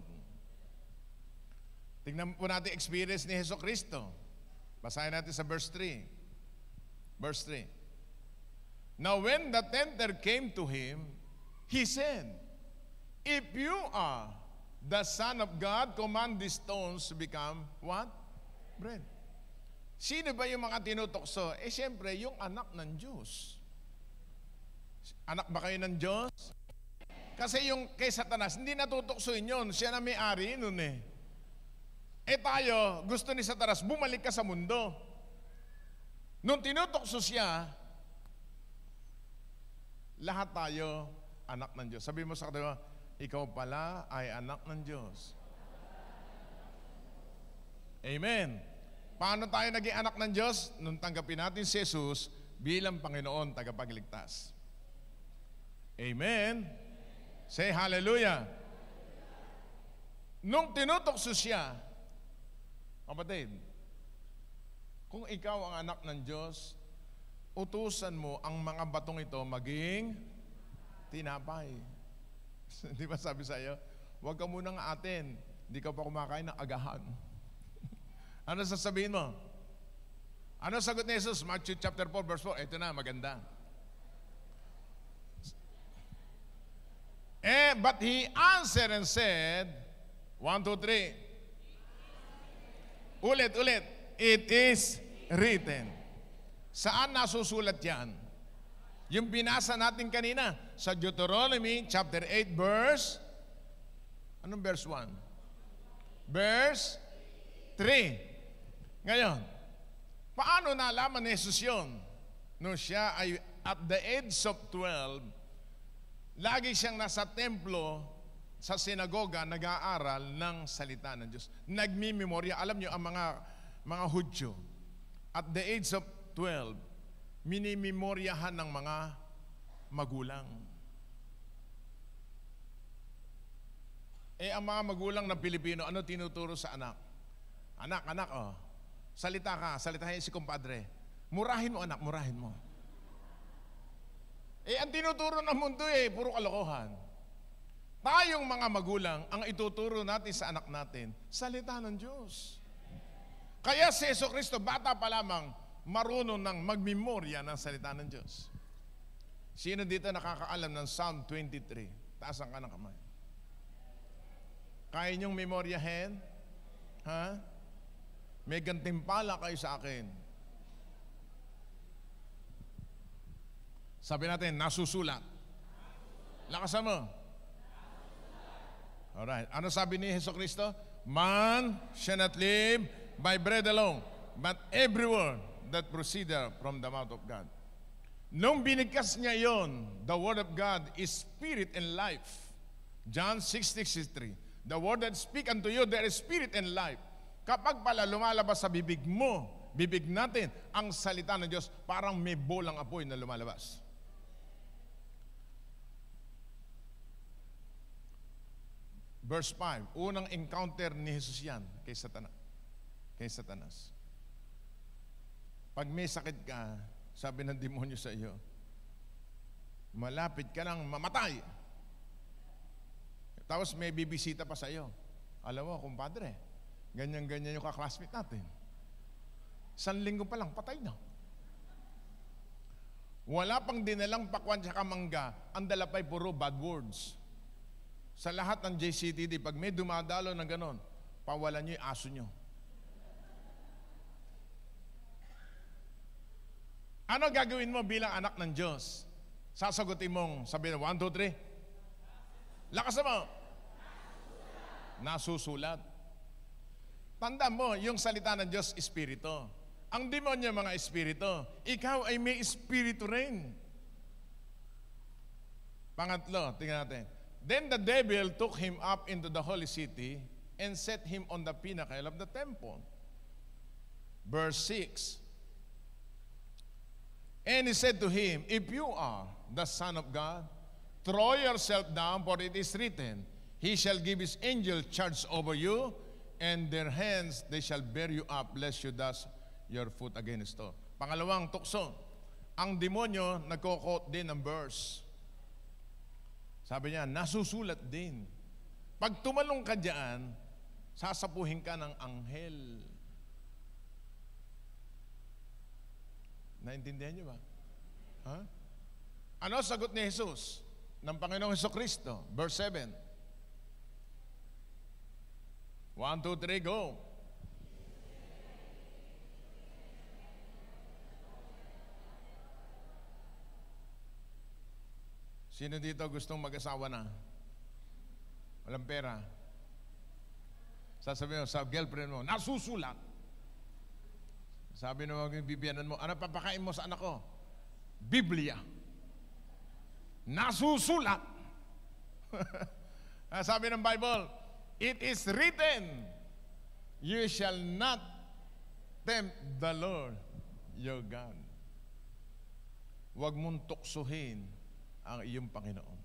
Tingnan po natin experience ni Jesucristo. Basahin natin sa verse 3. Verse 3. Now when the tempter came to him, he said, if you are the Son of God, command these stones to become what? Bread. Sino ba yung mga tinutokso? Eh siyempre, yung anak ng Diyos. Anak ba kayo ng Diyos? Kasi yung kay Satanas, hindi natutoksoin yun. Siya na may-ari nun eh. Eh tayo, gusto ni Satanas, bumalik ka sa mundo. Nung tinutokso siya, lahat tayo anak ng Diyos. Sabi mo sa katawa, ikaw pala ay anak ng Diyos. Amen. Paano tayo naging anak ng Diyos? Nung tanggapin natin si Jesus bilang Panginoon, tagapagligtas. Amen. Say hallelujah. Nung tinutokso siya, kapatid, kung ikaw ang anak ng Diyos, utusan mo ang mga batong ito maging tinapay. Di ba sabi sa iyo, huwag ka munang atin, hindi ka pa kumakain ng agahan. Ano sasabihin mo? Ano sagot ni Jesus? Matthew chapter 4 verse 4. Ito na, maganda. But he answered and said, 1, 2, 3. Ulit. It is written. Saan nasusulat yan? Yung binasa natin kanina sa Deuteronomy chapter 8 verse, anong verse 1? Verse 3. Ngayon, paano nalaman ni Jesus yun? No, siya ay at the age of 12, lagi siyang nasa templo, sa sinagoga, nag-aaral ng salita ng Diyos. Nagmimemorya. Alam niyo, ang mga Hudyo, at the age of 12, minimemoryahan ng mga magulang. Ang mga magulang ng Pilipino, ano tinuturo sa anak? Anak, salita ka, salitahin si kumpadre. Murahin mo, anak, murahin mo. Ang tinuturo ng mundo puro kalokohan. Tayong mga magulang, ang ituturo natin sa anak natin, salita ng Diyos. Kaya si Jesucristo, bata pa lamang, marunong ng magmemorya ng salita ng Diyos. Sino dito nakakaalam ng Psalm 23? Taasan ka ng kamay. Kaya niyong memoryahin? Ha? May gantimpala kayo sa akin. Sabi natin, nasusulat. Lakasan mo. Alright. Ano sabi ni Jesucristo? Man shall not live by bread alone, but every word that proceedeth from the mouth of God. Nung binigkas niya yon, the word of God is spirit and life. John 6:63. The word that speak unto you, there is spirit and life. Kapag pala lumalabas sa bibig mo, bibig natin, ang salita ng Diyos, parang may bolang apoy na lumalabas. Verse 5, unang encounter ni Jesus yan kay Satanas. Pag may sakit ka, sabi ng demonyo sa iyo, malapit ka lang mamatay. Tapos may bibisita pa sa iyo. Alam mo, kumpadre, ganyan-ganyan yung kaklasmate natin. 1 linggo pa lang, patay na. Wala pang dinalang pakwan sa kamangga, ang dala pa'y puro bad words. Sa lahat ng JCTD, pag may dumadalo ng ganon, pawalan nyo yung aso nyo. Ano gagawin mo bilang anak ng Diyos? Sasagutin mong, sabihin 1, 2, 3. Lakas mo. Nasusulat. Tanda mo, yung salita ng Diyos, espiritu. Ang demonyo, mga espiritu. Ikaw ay may espiritu rin. Pangatlo, tingnan natin. Then the devil took him up into the holy city and set him on the pinnacle of the temple. Verse 6. And he said to him, if you are the Son of God, throw yourself down, for it is written, He shall give His angel charge over you, and their hands they shall bear you up, lest you dash your foot against a stone. Pangalawang tukso, ang demonyo nagko-quote din ng verse. Sabi niya, nasusulat din. Pag tumalong ka diyan, sasapuhin ka ng anghel. Naintindihan niyo ba? Ha? Ano sagot ni Jesus ng Panginoong Jesucristo? Verse 7. 1, 2, 3, go. Sino dito gustong mag-asawa na? Walang pera. Sasabihin mo sa girlfriend mo, nasusulat. Sabi ng mga bibiyanan mo, ano papakain mo sa anak ko? Biblia. Nasusulat. Sabi ng Bible, it is written, you shall not tempt the Lord your God. Huwag mong tuksuhin ang iyong Panginoon.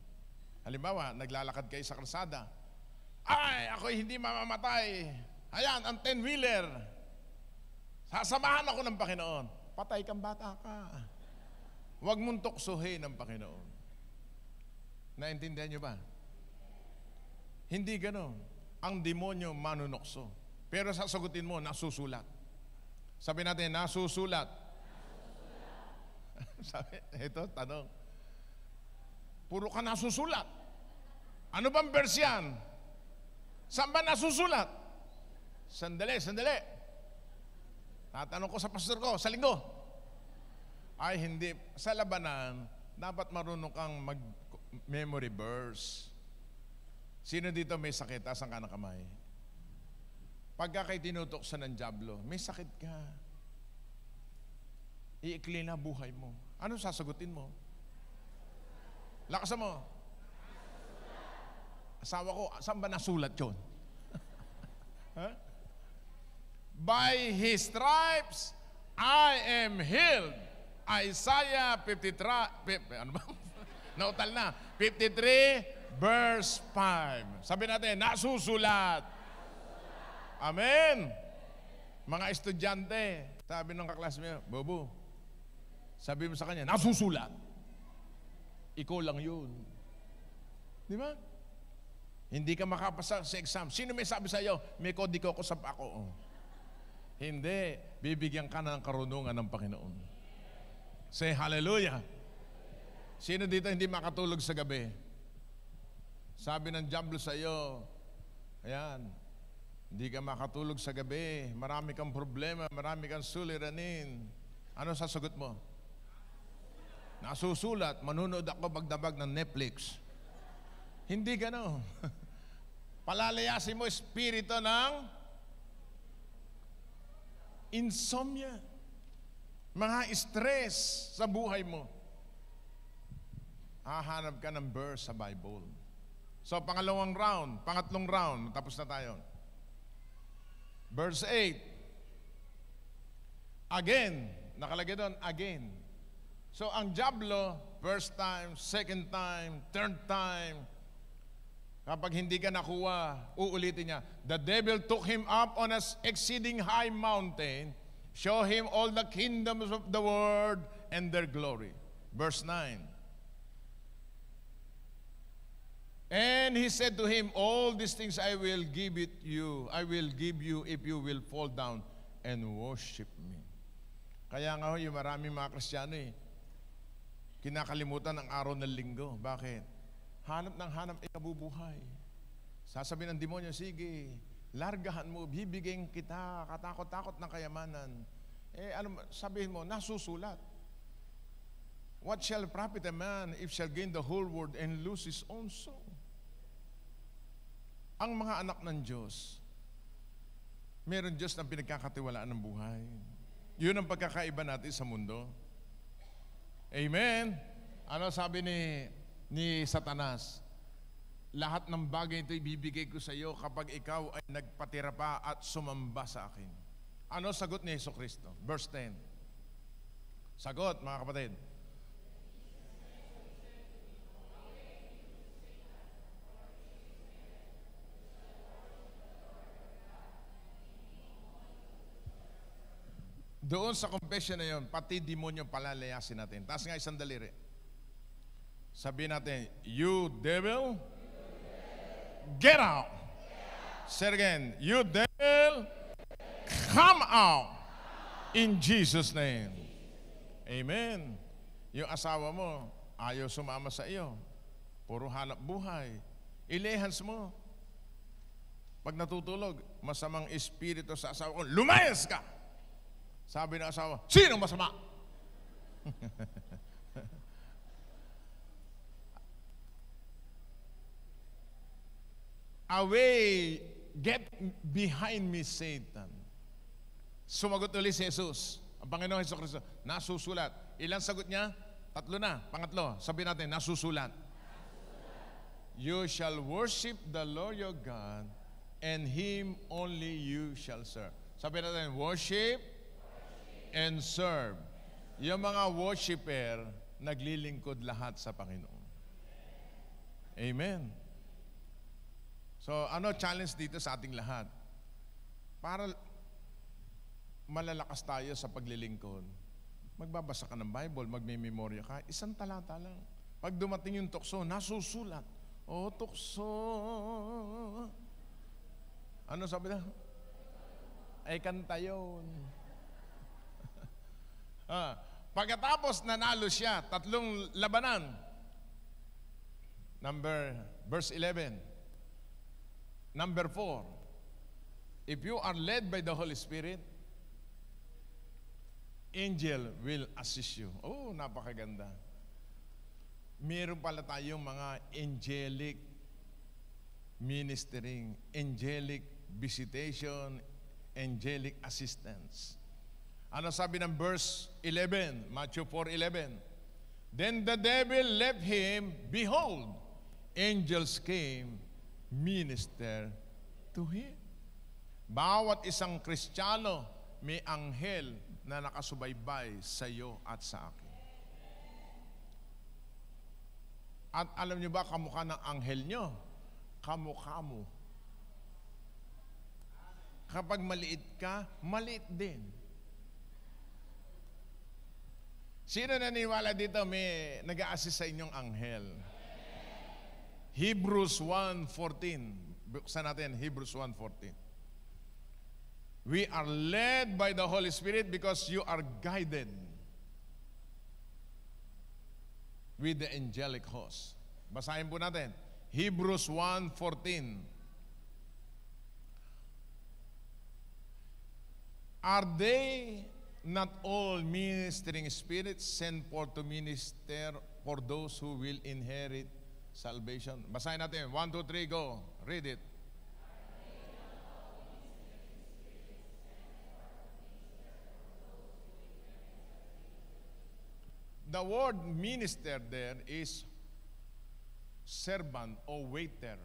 Halimbawa, naglalakad kayo sa kalsada. Ay, ako'y hindi mamamatay. Ayan, ang 10-wheeler. Sasamahan ako ng Panginoon. Patay kang bata ka. Huwag mong tuksuhin ang Panginoon. Naintindihan niyo ba? Hindi gano'n. Ang demonyo manunokso. Pero sasagutin mo, nasusulat. Sabi natin, nasusulat. Sabi, ito, tanong. Puro ka nasusulat. Ano bang verse yan? Saan ba nasusulat? Sandali. Tatanong ko sa pastor ko, sa linggo. Ay, hindi. Sa labanan, dapat marunong kang mag-memory verse. Sino dito may sakit? Asan ka ng kamay? Pagka kay tinutokso ng dyablo, may sakit ka. Iikli na buhay mo. Ano sasagutin mo? Lakasan mo. Asawa ko, saan ba nasulat yun? Huh? By His stripes, I am healed. Isaiah 53, ano ba? Nautal na. 53, verse 5. Sabi natin, nasusulat. Amen. Mga estudyante, sabi ng kaklas mo, Bobo, sabi mo sa kanya, nasusulat. Ikaw lang yun. Di ba? Hindi ka makapasa sa exam. Sino may sabi sa iyo, may kodiko ko sa ako? Hindi. Bibigyan ka na ng karunungan ng Panginoon. Say hallelujah. Sino dito hindi makatulog sa gabi? Sabi ng diablo sa iyo, ayan, hindi ka makatulog sa gabi, marami kang problema, marami kang suliranin. Ano sasagot mo? Nasusulat, manunood ako magdamag ng Netflix. Hindi gano'n. Palalayasin mo espiritu ng insomnia, mga stress sa buhay mo. Hahanap ka ng verse sa Bible. So, pangatlong round, tapos na tayo. Verse 8. Again, nakalagay doon, again. So, ang diablo, first time, second time, third time, kapag hindi ka nakuha, uulitin niya. The devil took him up on an exceeding high mountain, show him all the kingdoms of the world and their glory. Verse 9. And he said to him, all these things I will give you if you will fall down and worship me. Kaya nga yung maraming mga Kristiyano kinakalimutan ang araw ng linggo. Bakit? Hanap ng hanap ay kabubuhay. Sasabihin ng demonyo, sige, largahan mo, bibigyan kita, katakot-takot ng kayamanan. Sabihin mo, nasusulat. What shall profit a man if shall gain the whole world and lose his own soul? Ang mga anak ng Diyos, meron Diyos na pinagkakatiwalaan ng buhay. Yun ang pagkakaiba natin sa mundo. Amen? Ano sabi ni Satanas? Lahat ng bagay ito ibibigay ko sa iyo kapag ikaw ay nagpatira pa at sumamba sa akin. Ano sagot ni Jesucristo? Verse 10. Sagot, mga kapatid. Doon sa confession na yun, pati demonyo palalayasin natin. Taas nga isang daliri. Sabihin natin, you devil, get out. Say it again, you devil, come out. In Jesus' name. Amen. Yung asawa mo, ayaw sumama sa iyo. Puro hanap buhay. Ilehans mo. Pag natutulog, masamang espiritu sa asawa ko, lumayas ka! Sabi ng asawa, sino masama? Away, get behind me, Satan. Sumagot ulit si Jesus. Ang Panginoon Jesucristo, nasusulat. Ilang sagot niya? 3 na. Pangatlo, sabihin natin, nasusulat. You shall worship the Lord your God, and Him only you shall serve. Sabihin natin, worship and serve. Yung mga worshiper, naglilingkod lahat sa Panginoon. Amen. So, ano challenge dito sa ating lahat? Para malalakas tayo sa paglilingkod, magbabasa ka ng Bible, magmememorya ka, isang talata lang. Pag dumating yung tukso, nasusulat. Oh, tukso. Ano sabi na? Ay, kanta yun. Pagkatapos nanalo siya, 3 labanan. Verse 11. Number 4. If you are led by the Holy Spirit, angel will assist you. Oh, napakaganda. Meron pala tayong mga angelic ministering, angelic visitation, angelic assistance. Ano sabi ng verse 11? Matthew 4:11. Then the devil left him, behold, angels came, minister to him. Bawat isang Kristiyano may anghel na nakasubaybay sa iyo at sa akin. At alam niyo ba kamukha ng anghel niyo? Kamukha mo. Kapag maliit ka, maliit din. Sino naniwala dito may nag-a-assist sa inyong anghel? Hebrews 1:14. Buksan natin, Hebrews 1:14. We are led by the Holy Spirit because you are guided with the angelic host. Basahin po natin. Hebrews 1:14. Are they not all ministering spirits sent forth to minister for those who will inherit salvation? Basahin natin. 1, 2, 3, go. Read it. The word minister there is servant o waiter.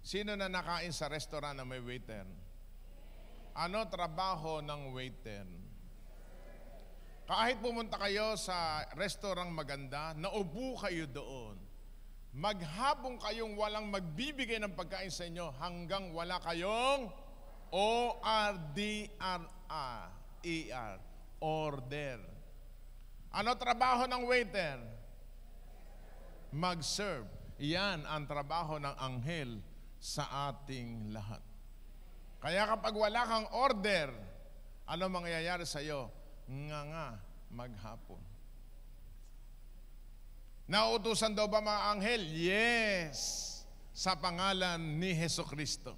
Sino na nakain sa restaurant na may waiter? Ano trabaho ng waiter? Kahit pumunta kayo sa restaurant maganda, naupo kayo doon. Maghapon kayong walang magbibigay ng pagkain sa inyo hanggang wala kayong O-R-D-R-A-E-R, order. Ano trabaho ng waiter? Mag-serve. Yan ang trabaho ng anghel sa ating lahat. Kaya kapag wala kang order, ano mangyayari sa iyo? Nga maghapon. Nauutusan daw ba mga anghel? Yes, sa pangalan ni Jesucristo.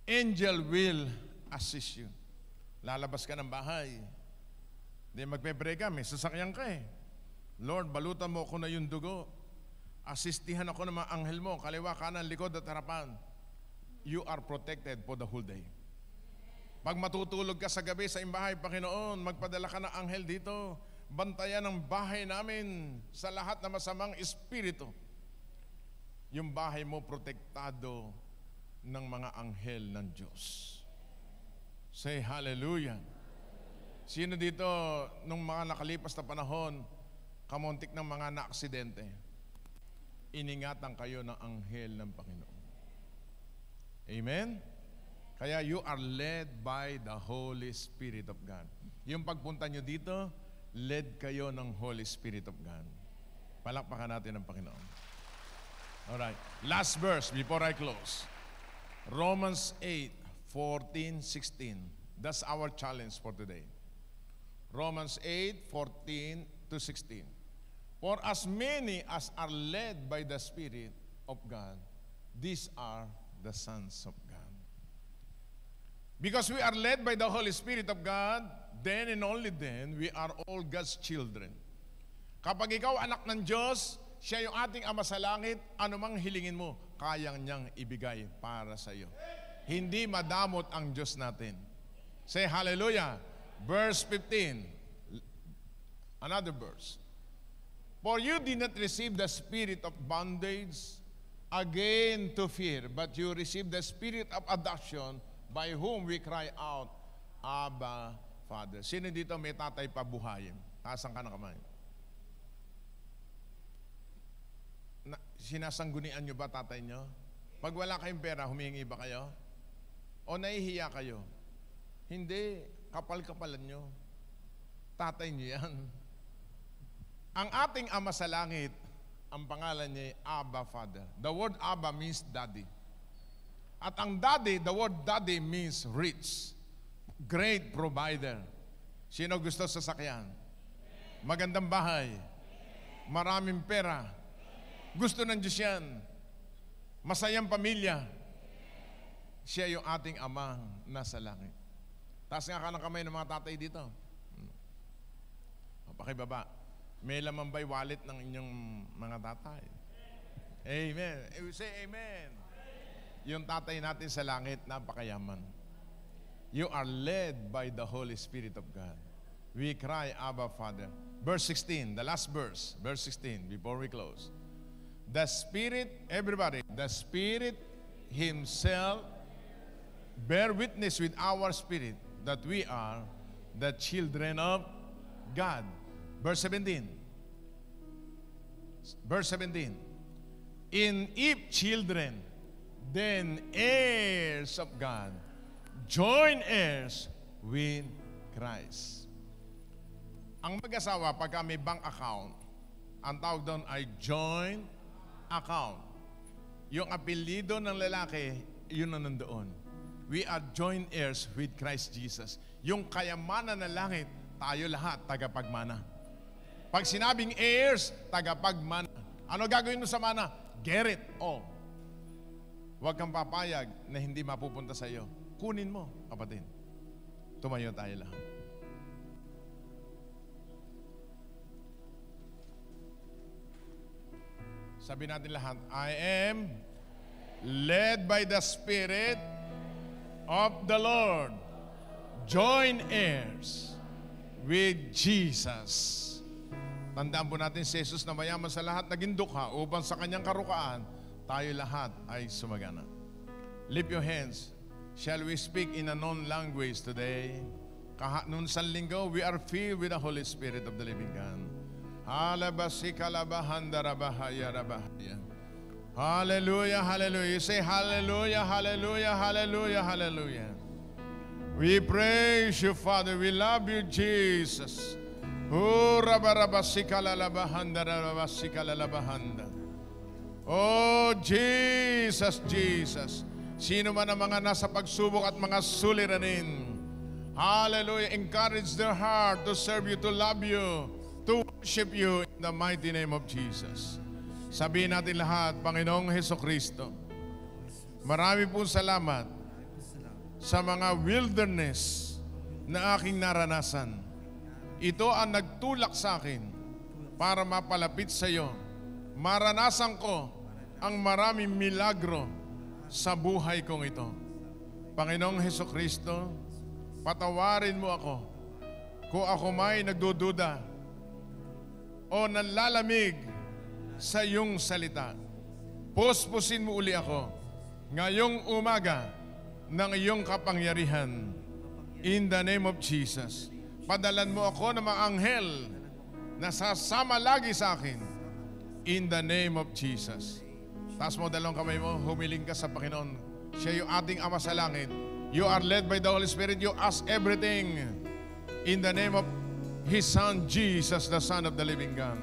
Angel will assist you. Lalabas ka ng bahay. Hindi magpe-pray ka, may sasakyan ka eh. Lord, balutan mo ako na yung dugo. Asistihan ako ng mga anghel mo, kaliwa, kanan, likod at harapan. You are protected for the whole day. Pag matutulog ka sa gabi sa imbahay, Panginoon, magpadala ka ng anghel dito. Bantayan ang bahay namin sa lahat na masamang espiritu. Yung bahay mo protektado ng mga anghel ng Diyos. Say hallelujah. Sino dito nung mga nakalipas na panahon, kamuntik ng mga na-aksidente, iningatan kayo ng anghel ng Panginoon. Amen? Kaya you are led by the Holy Spirit of God. Yung pagpunta nyo dito, led kayo ng Holy Spirit of God. Palakpakan natin ang Panginoon. Alright. Last verse before I close. Romans 8:14-16. That's our challenge for today. Romans 8:14-16. For as many as are led by the Spirit of God, these are the sons of God. Because we are led by the Holy Spirit of God, then and only then, we are all God's children. Kapag ikaw anak ng Diyos, siya yung ating Ama sa langit, anumang hilingin mo, kayang niyang ibigay para sa iyo. Hindi madamot ang Diyos natin. Say hallelujah. Verse 15. Another verse. For you did not receive the spirit of bondage again to fear, but you received the spirit of adoption, by whom we cry out, Abba, Father. Sino dito may tatay pabuhayin? Taasang ka na kamay. Sinasanggunian nyo ba tatay nyo? Pag wala kayong pera, humingi ba kayo? O nahihiya kayo? Hindi, kapal-kapalan nyo. Tatay nyo yan. Ang ating Ama sa langit, ang pangalan niya ay Abba, Father. The word Abba means daddy. At ang daddy, the word daddy means rich. Great provider. Sino gusto sa sakyan? Magandang bahay. Maraming pera. Gusto ng Diyos yan. Masayang pamilya. Siya yung ating Amang nasa langit. Taas nga ka ng kamay ng mga tatay dito. Pakibaba. May laman ba'y wallet ng inyong mga tatay? Amen. We say amen. Yung tatay natin sa langit, napakayaman. You are led by the Holy Spirit of God. We cry, Abba, Father. Verse 16, the last verse. Verse 16, before we close. The Spirit, everybody, the Spirit Himself bear witness with our spirit that we are the children of God. Verse 17. Verse 17. In if children, then heirs of God, joint heirs with Christ. Ang mag-asawa, pagka may bank account, ang tawag doon ay joint account. Yung apelyido ng lalaki, yun na nandoon. We are joint heirs with Christ Jesus. Yung kayamanan ng langit, tayo lahat tagapagmana. Pag sinabing heirs, tagapagmana. Ano gagawin mo sa mana? Get it all. Huwag kang papayag na hindi mapupunta sa iyo. Kunin mo, kapatid. Tumayo tayo lahat. Sabi natin lahat, I am led by the Spirit of the Lord. Join heirs with Jesus. Tandaan po natin si Jesus na mayaman sa lahat naging dukha upang sa kanyang karukaan, tayo lahat ay sumagana. Lift your hands. Shall we speak in a known language today? Noon sa linggo, we are filled with the Holy Spirit of the living God. Hallelujah, hallelujah. You say hallelujah, hallelujah, hallelujah, hallelujah. We praise you, Father. We love you, Jesus. Oh, Jesus, Jesus. Sino man ang mga nasa pagsubok at mga suliranin, hallelujah, encourage their heart to serve you, to love you, to worship you in the mighty name of Jesus. Sabihin natin lahat, Panginoong Hesukristo, marami po salamat sa mga wilderness na aking naranasan. Ito ang nagtulak sa akin para mapalapit sa iyo. Maranasan ko ang maraming milagro sa buhay kong ito. Panginoong Hesukristo, patawarin mo ako kung ako may nagdududa o nanlalamig sa iyong salita. Puspusin mo uli ako ngayong umaga ng iyong kapangyarihan. In the name of Jesus. Padalan mo ako ng mga anghel na sasama lagi sa akin. In the name of Jesus. Taas mo dalawang kamay mo, humiling ka sa Panginoon. Siya yung ating Ama sa langit. You are led by the Holy Spirit. You ask everything in the name of His Son, Jesus, the Son of the living God.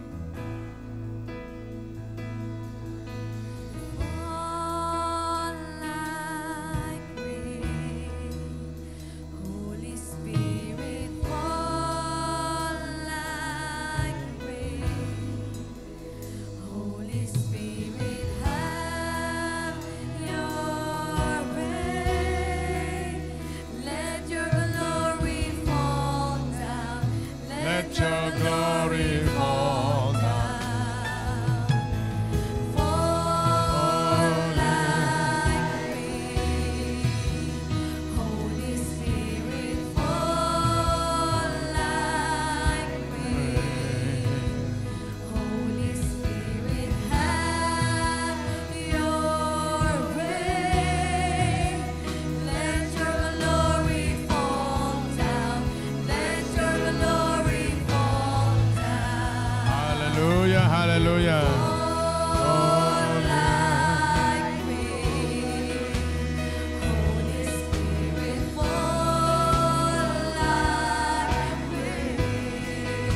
Hallelujah.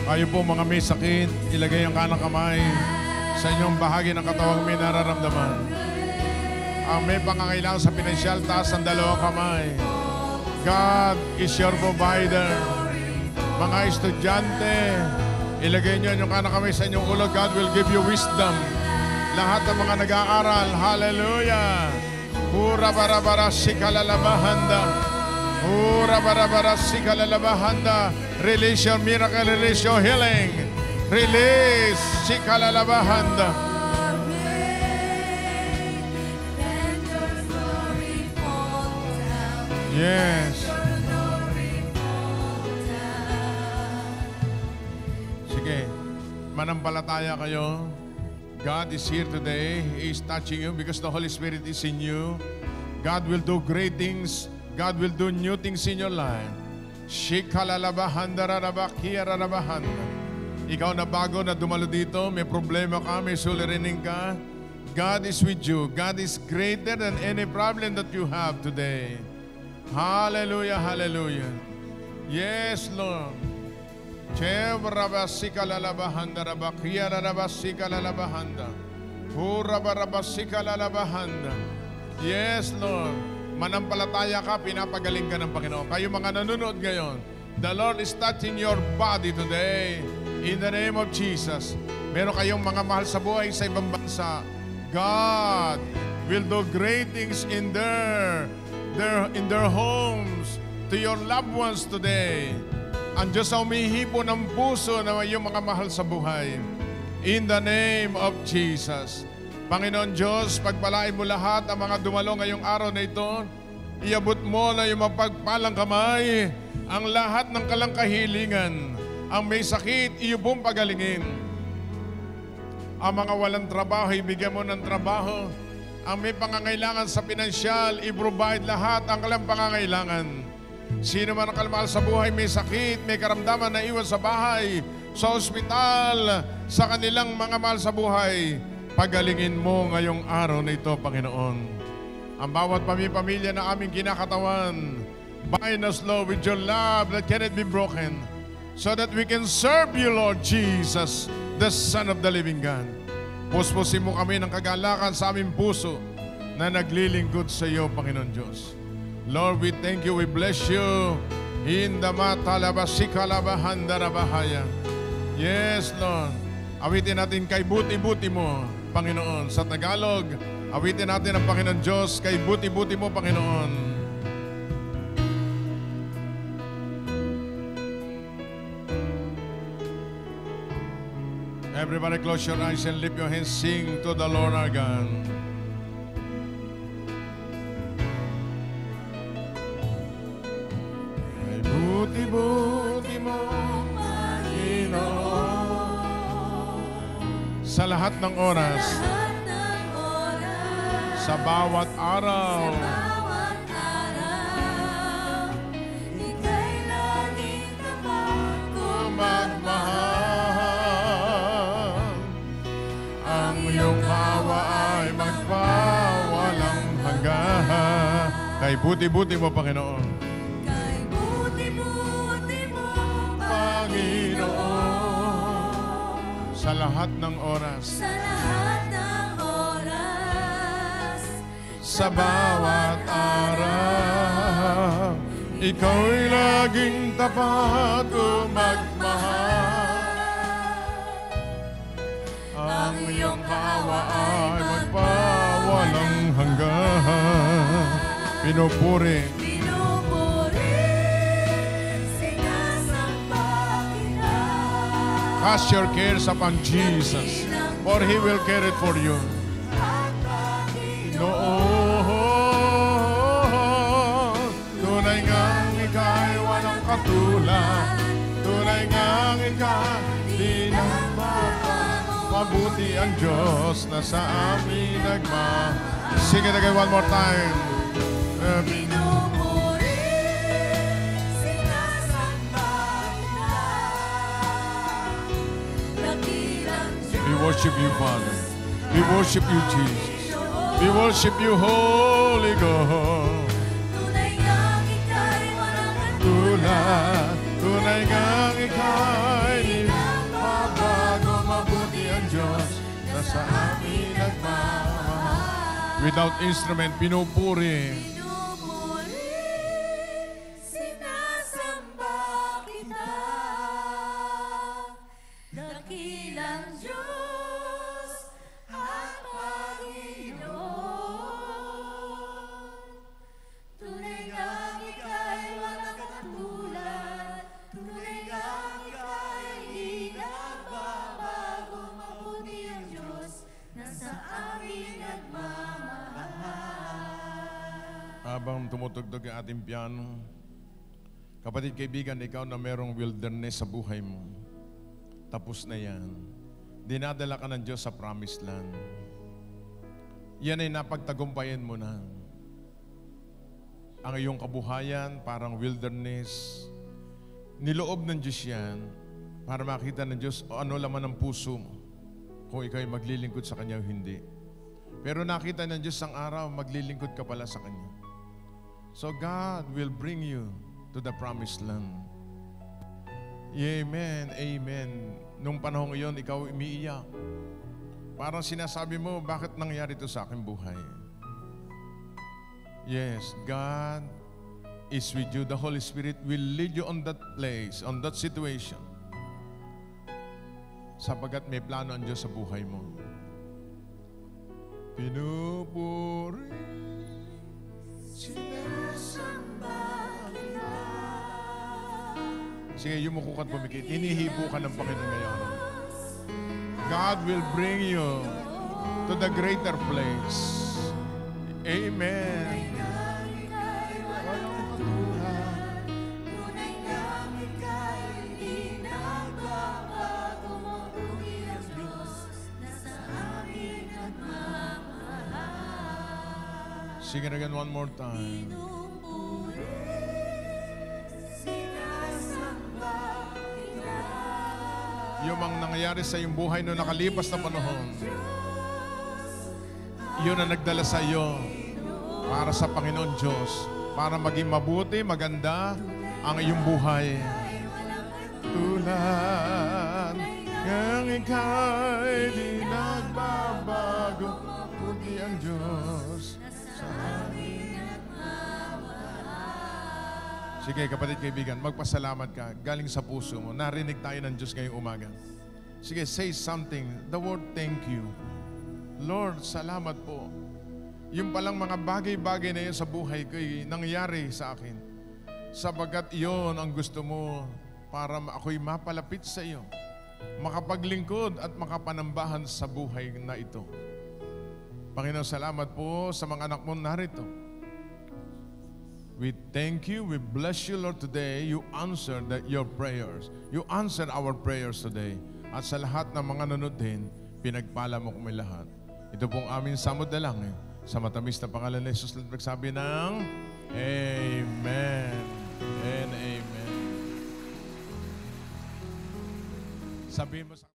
Kayo po mga may sakit, ilagay ang kanang kamay sa inyong bahagi ng katawang may nararamdaman. Ang may pangangailangan sa pinansyal, taas ang dalawang kamay. God is your provider. Mga estudyante, ilagay nyo yung kanang kamay sa inyong ulo. God will give you wisdom. Lahat ng mga nag-aaral, hallelujah. Hura barabara sikalalabahanda. Hura barabara sikalalabahanda. Release your miracle, release your healing. Release sikalalabahanda. Yes. Sige, manampalataya kayo. God is here today. He is touching you because the Holy Spirit is in you. God will do great things. God will do new things in your life. Shikalalabahanda rarabakia rarabahanda. Ikaw na bago na dumalo dito, may problema ka, may suliranin ka, God is with you. God is greater than any problem that you have today. Hallelujah, hallelujah. Yes, Lord. Chev rabasika lalabahanda rabakia rabasika lalabahanda. Yes, Lord. Manampalataya ka, pinapagaling ka ng Panginoon. Kayo mga nanonood ngayon, the Lord is touching your body today in the name of Jesus. Meron kayong mga mahal sa buhay sa ibang bansa. God will do great things in their homes, to your loved ones today. Ang Diyos ang umihipo ng puso ng iyong mga mahal sa buhay. In the name of Jesus. Panginoon Diyos, pagpalain mo lahat ang mga dumalo ngayong araw na ito. Iabot mo na yung mapagpalang kamay, ang lahat ng kalangkahilingan. Ang may sakit, iyo pong pagalingin. Ang mga walang trabaho, ibigyan mo ng trabaho. Ang may pangangailangan sa pinansyal, i-provide lahat ang kanilang pangangailangan. Sino man ang kalmahal sa buhay, may sakit, may karamdaman na iwan sa bahay, sa ospital, sa kanilang mga mahal sa buhay, pagalingin mo ngayong araw na ito, Panginoon. Ang bawat pamilya na aming kinakatawan, bind us, Lord, with your love that cannot be broken, so that we can serve you, Lord Jesus, the Son of the living God. Puspusin mo kami ng kagalakan sa aming puso na naglilingkod sa iyo, Panginoon Diyos. Lord, we thank you, we bless you. In the matalabasikalabahanda-rabahaya. Yes, Lord. Awitin natin kay buti-buti mo, Panginoon. Sa Tagalog, awitin natin ang Panginoon Diyos kay buti-buti mo, Panginoon. Everybody close your eyes and lift your hands. Sing to the Lord our God. Ay buti-buti mo, Panginoon, sa lahat ng oras, sa bawat araw, ika'y laging tapat kong magmahal. Ang iyong awa ay magpawalang hanggan. Kay buti-buti mo, Panginoon. Kay buti-buti mo, Panginoon, sa lahat ng oras, sa lahat ng oras, sa bawat araw, ika'y laging tapat kong magmahal. Ang iyong awa ay magpawalang hanggan. Pinupuri, sinasamba kita. Cast your cares upon Jesus, for He will care it for you. Noon, tunay ngang ika'y walang katulad. Tunay ngang ika'y di nagbabago. Mabuti ang Diyos na sa amin nagmahal. Sing it again one more time. Pinupuri, sinasamba kita. Dakilang Diyos. We worship you, Father. We worship you, Jesus. We worship you, Holy God. Tunay ngang ika'y walang katulad. Tunay ngang ika'y di nagbabago. Mabuti ang Diyos na sa amin nagmamahal. Without instrument, pinupuri. Pinupuri, sinasamba kita. Dakilang Diyos at Panginoon. Tunay ngang ika'y walang katulad. Tunay ngang ika'y di nagbabago. Mabuti ang Diyos na sa amin nagmamahal. Habang tumutugtog ang ating piano, kapatid kaibigan, ikaw na merong wilderness sa buhay mo, tapos na yan. Dinadala ka ng Diyos sa promised land. Yan ay napagtagumpayan mo na. Ang iyong kabuhayan, parang wilderness. Niloob ng Diyos yan para makita ng Diyos o ano laman ng puso mo, kung ikaw ay maglilingkod sa Kanya o hindi. Pero nakita ng Diyos ang araw, maglilingkod ka pala sa Kanya. So God will bring you to the promised land. Amen, amen. Nung panahon iyon, ikaw umiiyak. Parang sinasabi mo, bakit nangyari ito sa aking buhay? Yes, God is with you. The Holy Spirit will lead you on that place, on that situation. Sapagat may plano ang Diyos sa buhay mo. Pinupuri, sinasamba kita. Sige, yumuko ka't pumikit. Hinihipo ka ng Panginoon ngayon. God will bring you to the greater place. Amen. Sing it again one more time. Yung mga nangyayari sa iyong buhay no nakalipas na panahon, yun ang nagdala sa iyo para sa Panginoon Diyos, para maging mabuti, maganda ang iyong buhay. Tulad ng ika'y di nagbabago, puti ang Diyos. Sige, kapatid, kaibigan, magpasalamat ka. Galing sa puso mo. Narinig tayo ng Diyos ngayong umaga. Sige, say something. The word thank you. Lord, salamat po. Yung palang mga bagay-bagay na yun sa buhay ko, nangyari sa akin. Sabagat yun ang gusto mo para ako'y mapalapit sa iyo. Makapaglingkod at makapanambahan sa buhay na ito. Panginoon, salamat po sa mga anak mo narito. We thank you, we bless you, Lord, today. You answered your prayers. You answered our prayers today. At sa lahat ng mga nanonood din, pinagpala mo kami lahat. Ito pong aming samod na lang sa matamis na pangalan ni Jesus, nagsabi ng Amen and Amen. Sabihin mo sa